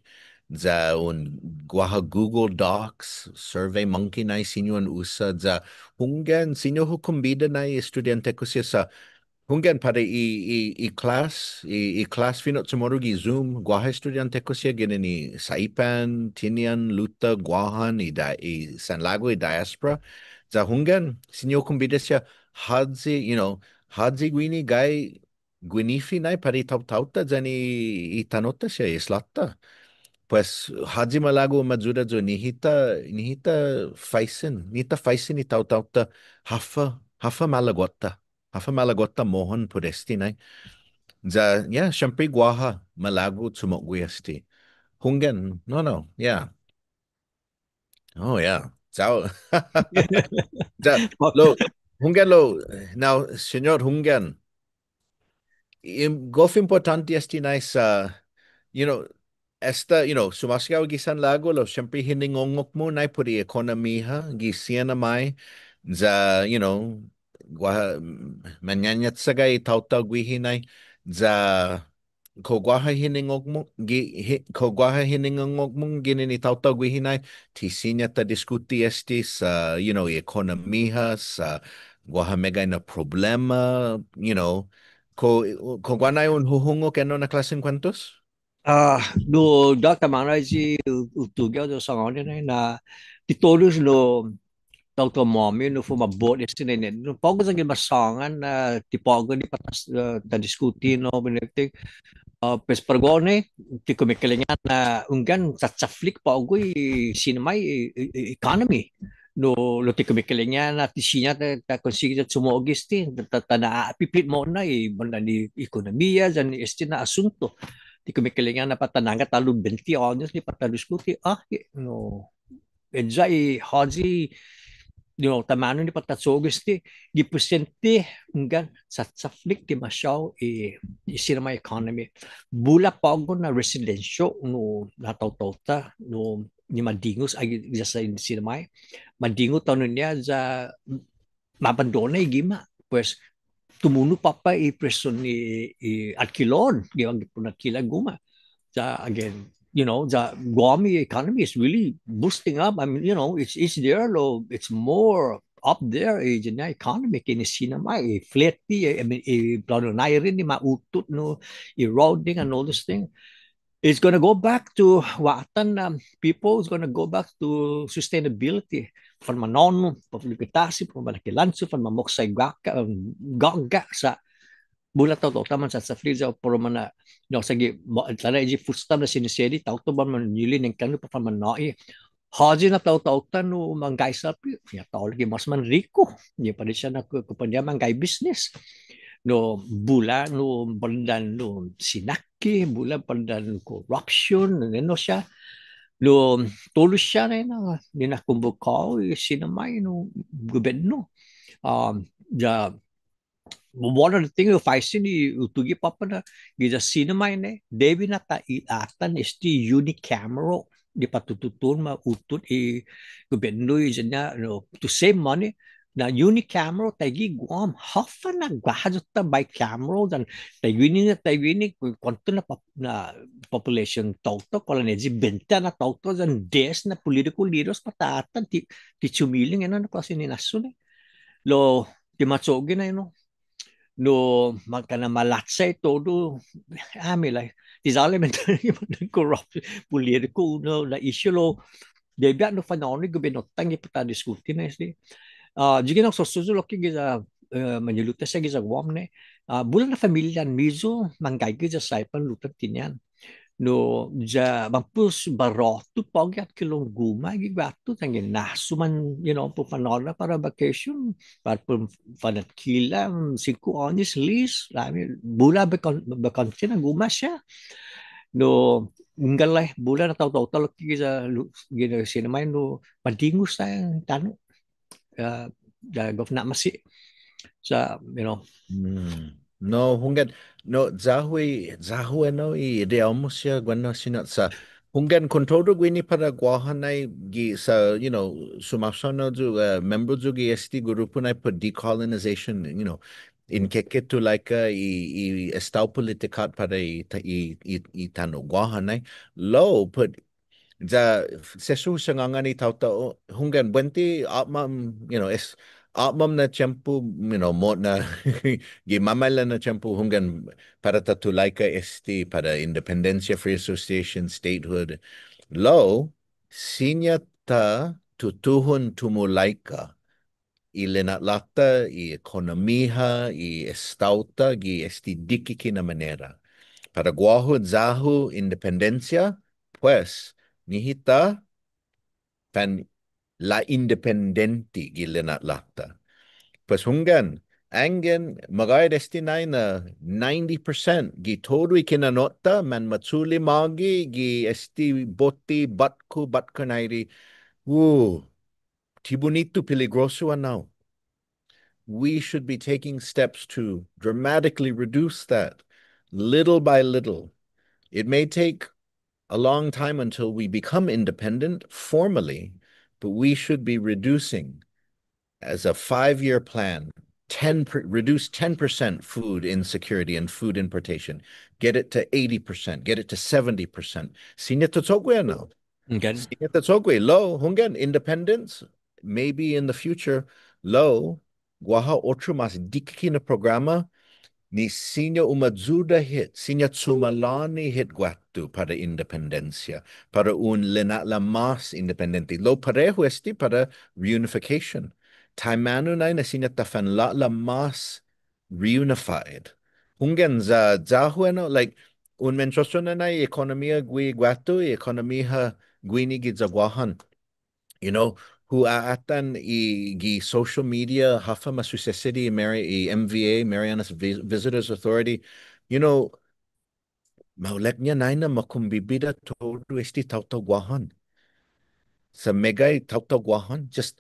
za un guaha Google Docs, survey monkey na sinyo an usa za hunggan sinyo ho kumbida na estudyante ko siya sa Hunggan para i-class finot tomorrow gi Zoom guaha estudyante ko siya gini ni Saipan, Tinian, Luta, Guahan, San Lago, diaspora. Za hunggan, sinyo kumbida siya, hadzi gwini gay gwinifi nai para itaw-tawta zani itanota siya, islata. Pues hadzi malago madzuda zo nihita faisen itaw-tawta hafa malagotta. Hafa malagotta mohon puresti nai. Ja, syempre guaha malago tsumoguyasti. Hunggan, no, yeah. Oh, yeah. Ciao. Ja, lo, Hunggan lo, now, Senyor Hunggan, gof importante esti nai sa, sumasayaw gisan lago lo, syempre hiningongok mo nai puri ekonomiha, gisiyan na mai, manyanyat sagay taw-taw gwihinay, za kogwaha hiningongok mo ginini taw-taw gwihinay, tisinya ta diskuti esti sa, ekonomiha, sa gwaha megay na problema, kogwanay un huhungok ano na klaseng kwentos? no Dr. Manaji utugyaw do sa ngayon na titulus no Dr. Mommy no fumabot is tinin no pag sa gimasangan na tipago ni patas ta diskuti no binete pes pergone ti kumikalingan na unggan sa flick pa ogoy sinamay economy lo ti kumikalingan na ti sinya ta konsige sumogis ti ta na pipit mo na banda ni ekonomiya jan este na asunto ti kumikalingan na patananga talong 20 años ni patadiskuti no edzai haji tamano ni patatsogis ti gipresente hanggang sa flick ti masyaw isinama economy bula pago na residensyo no natawtawta no ni madingos ay sa sinamay madingo tanon niya za mabandona igima pues tumuno pa i-preso ni Alquilon giwang punakila guma again, the Guam economy is really boosting up. I mean, it's there, it's more up there, the economy in cinema, flatty, I mean, plano na rin ni mautut, no, eroding and all this thing. It's going to go back to watan people is going to go back to sustainability. Fan manon, paglikitasi, pagmalakilanso, fan mamoksay gaga sa bulat tau taman sa friza por mana no sagi tala ji fustam na sinisedi tau to ban man yuli ning kanu pa man noi haji na tau tanu manggai sapi ya tau lagi mas man rico ya pada siya na kepada manggai business no bula no bandan no sinaki bula bandan corruption no siya lo tulus siya na na kumbukao sinamay no gobyerno ja one of the things you find in utugi papa na gisa cinema ine devi na ta atan esti unicamera di patututun ma utut gobyerno izanya no to save money na unicamera tagi guam hafa na gahadot ta by camera dan tagi ni kwanto na population tauto kolonezi benta na tauto dan des na political leaders patatan ti chumiling ano na kasi ni nasun lo ti matsogi na no magkana malatsay todo amila tizale men corrupt political no la issue lo debia no fanoni gobyerno tangi pata diskuti na isdi jigin ang sosuzo ki giza manyaluta sa giza wam ne bulan na familian mizo manggay giza saipan lutat tinyan no ja mampus baroto pogyat kilong guma gigato tangin nasuman po panona para vacation para panat kila 5 años lis lami bula bekon na guma siya no ngalay bula na taw taw sa gina sinamay no madingus tayong tano gov na masi sa No, hunggan no zahui no I idealmo siya gwano sinat sa hunggan kontrolo gwini para guahanay sa sumasono ju member ju esti grupo na pa decolonization in keke to like I estado politikat para I tano guahanay low put sesu sa nga ni tao hunggan buenti es Atmam na tiyempo, mo na gimamala na tiyempo hunggan para tatulay ka para Independencia Free Association, statehood. Lo, sinya ta tutuhon tumulay ka. Ilinatlata, i ekonomiha, i estauta, gi dikiki na manera. Para guahod zahu independencia, pues, nihita pan la independenti gilinatlata. Pues hunggan, angen magay destinay na 90% gi todo ikinanota man matsuli magi gi boti batku batkanayri. Woo, tibunito peligroso now. We should be taking steps to dramatically reduce that little by little. It may take a long time until we become independent formally, but we should be reducing as a 5-year plan, reduce 10% food insecurity and food importation, get it to 80%, get it to 70%. Sinya Totogwe now. Sinya Totogwe, low, hungan, independence, maybe in the future, low, guaha otro mas dikki na programa, ni sinya umadzuda hit, sinya tsumalani hit guatu para independencia, para un la mas independente. Lo parejo para reunification. Taimano na sinya tafan la mas reunified. Hungen zahueno, like, un menchoso na economia gui guatu, economia guini gidzaguahan. Who atan i social media hafa masusesity i MVA, Marianas Visitors Authority, maulek niya na makumbibida todo tautagwahan. Sa megay tautagwahan, just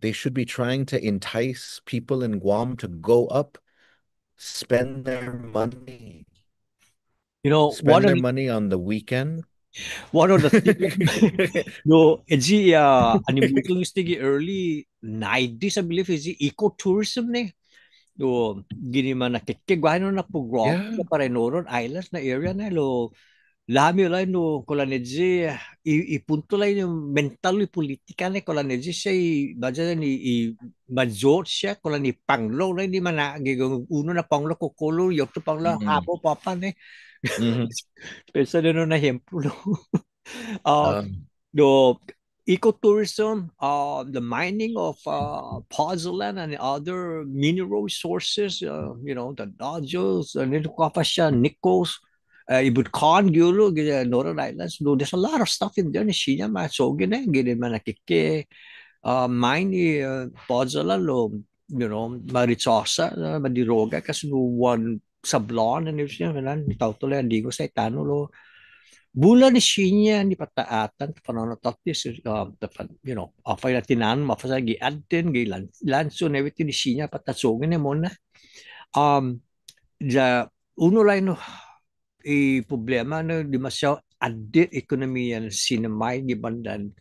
they should be trying to entice people in Guam to go up, spend their money. Spend their money on the weekend. One of the things, no, it's animal stigi early 90s, I believe, is ecotourism ne. No, gini man nakikigwano na program sa Parenoron Islands na area na lo lami lang no kolanedji ipunto lang yung mental politika na kolanedji siya badya ni major siya kolani panglo na hindi man na uno na panglo kokolo yokto panglo hapo papa ne. Pensa na no na hemplo. The ecotourism, the mining of pozzolan and other mineral resources, the nodules, nickels, ibutkan, gulo, Northern Islands. There's a lot of stuff in there. Nishinya, masogin, gini manakike, mine, pozzolan, marichosa, madiroga, kasi one sablon, and everything, and tautulan, digo sa itano, lo. Bulan ni sinya ni pataatan panonotoktis afay na tinan mafasa gi adten gi lanso everything ni sinya patatsongin mo na ja uno lang no problema no di masyaw adit ekonomiya ng sinamay gi bandan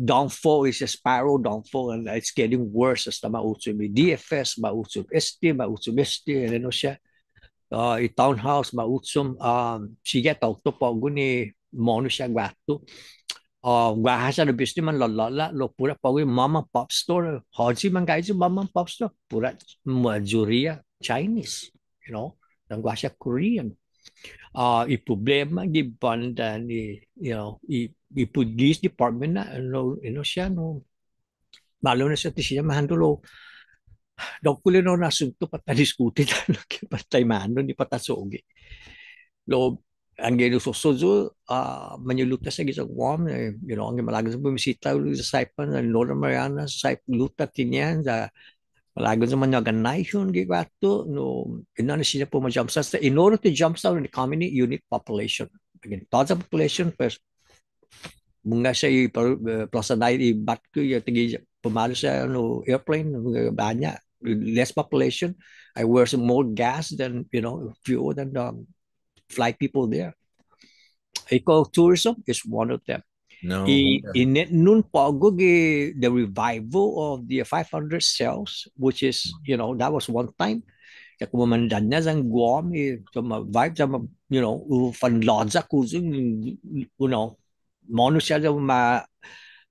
downfall is a spiral downfall and it's getting worse as mautsum DFS mautsum ST and ano siya i-townhouse mautsum sige tawto po guni mono siya gwato gwaha siya na business man lalala lo pura pa mama pop store haji man guys mama pop store pura majoria Chinese nang gwa siya Korean i-problema gibanda ni i-police department na siya malo na siya siya mahandulo Dokule no nasunto pata diskuti tano ke patay mano ni patasogi. Lo ang geno sosozo manyuluta sa gisang Guam ang malagan sa bumisita sa Saipan sa Northern Marianas luta tinyan sa malagan sa manyagan nation gigato no inana siya po ma-jumpstart in order to jumpstart the economy you need population. Again, total population first mga siya plaza night i-bat ko yung tigi pumalo sa airplane banyak less population. I wear some more gas than fuel than flight people there. Ecotourism is one of them. No. In nun pago the revival of the 500 cells, which is that was one time. Kaya kumamandan niya sa Guam, vibe sa fanlodza kuzung mono siya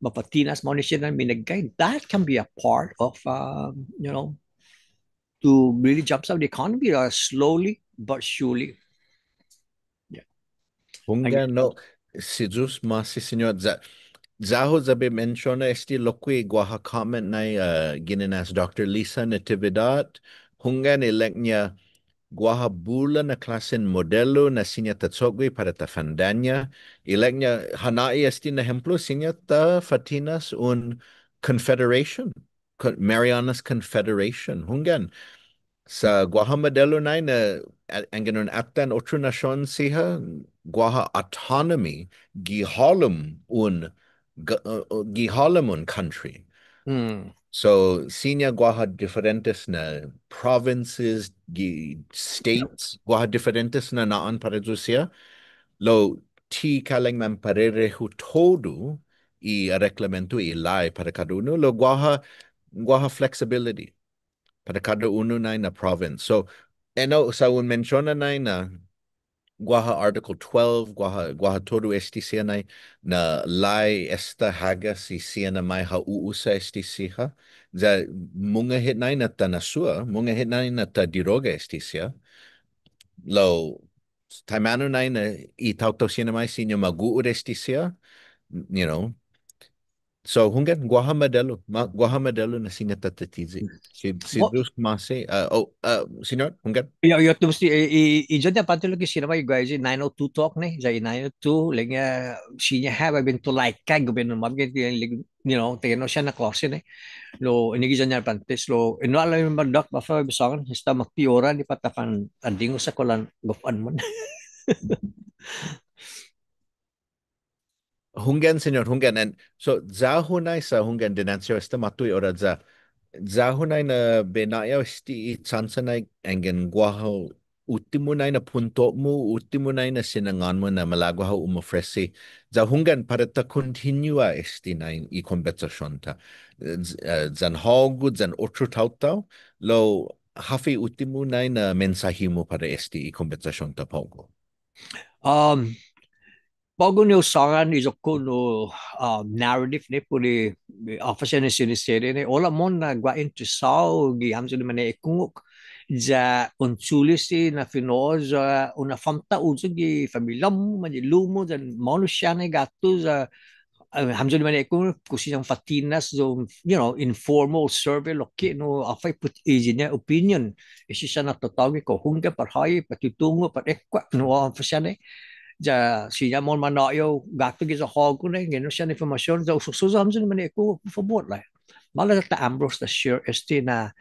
mapatinas mo ni siya na minagay. That can be a part of, to really jumpstart the economy slowly but surely. Yeah. Hunga no, si Jus Masi Senyor, Zaho zabe menciona esti lokwi guaha comment nai ginanas Dr. Lisa Natividad, hungan eleknya guaha bula na klasen modelo na sinya tatsogwi para ta fandanya, eleknya hanai esti na ejemplo sinya ta Fatinas un Confederation, Marianas Confederation, hungan. Sa guaha modelo nai na ang ganun aptan otro nasyon siha, guaha autonomy, gihalum un Gihalamun country. Mm. So, sinya guaha diferentes na provinces, states, guaha diferentes na naan para Rusia. Lo ti kaleng man parerehu todo I reglamento I lai para cada uno. Lo guaha flexibility para cada uno na province. So, sa un menciona na guaha Article 12, guaha todo esti siya na lai esta haga si siya na may hauusa esti siya. Za munga hit na ta nasua, munga hit na ta diroga esti siya. Lo, taimano na itawtaw siya na may sinyo maguud esti siya, you know. So, hungan guaha modelo na siya tatatizi. Si What? Dus Masi, senyor, hungan? Yo tu mesti ijo dia patut lagi sila mai guys 902 talk nih jadi 902 lagi sinya have been to like kan gobyerno mabgen tegno siya na klase nih lo ini gizo niya pantes lo ino alam yung badak bafa bisangan hista magpiora di patakan andingo sa kolan gofan mo. Hungan, senyor, hungan. And so, zahunay sa hungan dinansyo esta matui ora zahunay na benayaw esti sansanay engen guaho ultimunay na punto mo, ultimunay na sinangan mo na malagwaho umofresi. Zahungan para ta continua esti na I konversasyon ta. Zan hogud, zan otro tautaw, lo hafi ultimunay na mensahe mo para esti I konversasyon ta pogo. um Bago niyo usapan izoko no narrative ni puli officer ni sinisere ni ola mon na gwa into sao gi hamso ni mane ikungok ja unsulisi na finoz una famta uzo gi familam mani lumo dan manusia ni gato za hamso ni mane ikungok kusi yang fatinas zo informal survey loki no afay put niya opinion isi siya na tatawag ko hungga parhay patitungo patekwa no officer ni ja siya mon manayo gato gi sa hog ne ngeno siya information za ususo hamsun man ko favor la mala ta ambros ta share este na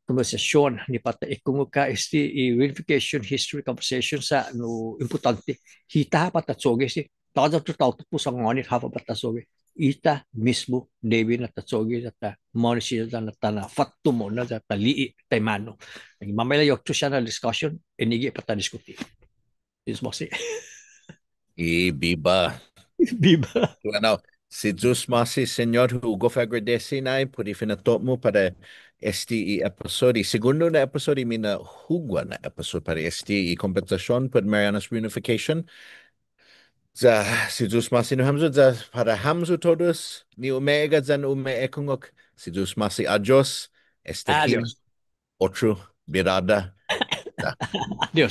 conversation ni pata ikung ka este verification history conversation sa no importante hita pata soge si tada to tao po sa ngonit hafa pata soge ita mismo David na tatsogi ta monisi na tana fatto mo na ta li taymano mamaya yok to siya na discussion enigi pata diskuti is mo si Biba. Viva. Bueno, si Diyos masi, Senyor, Hugo agradece na pudi finatot mo para este episode. Segundo na episode, mina hugwa na episode para este kompensasyon para Marianas Reunification. Za, si Diyos masi no hamzo, za para hamzo todos, ni umega zan umeekungok. Si Diyos masi, adios. Este here, Adiós. otro, birada. Adiós.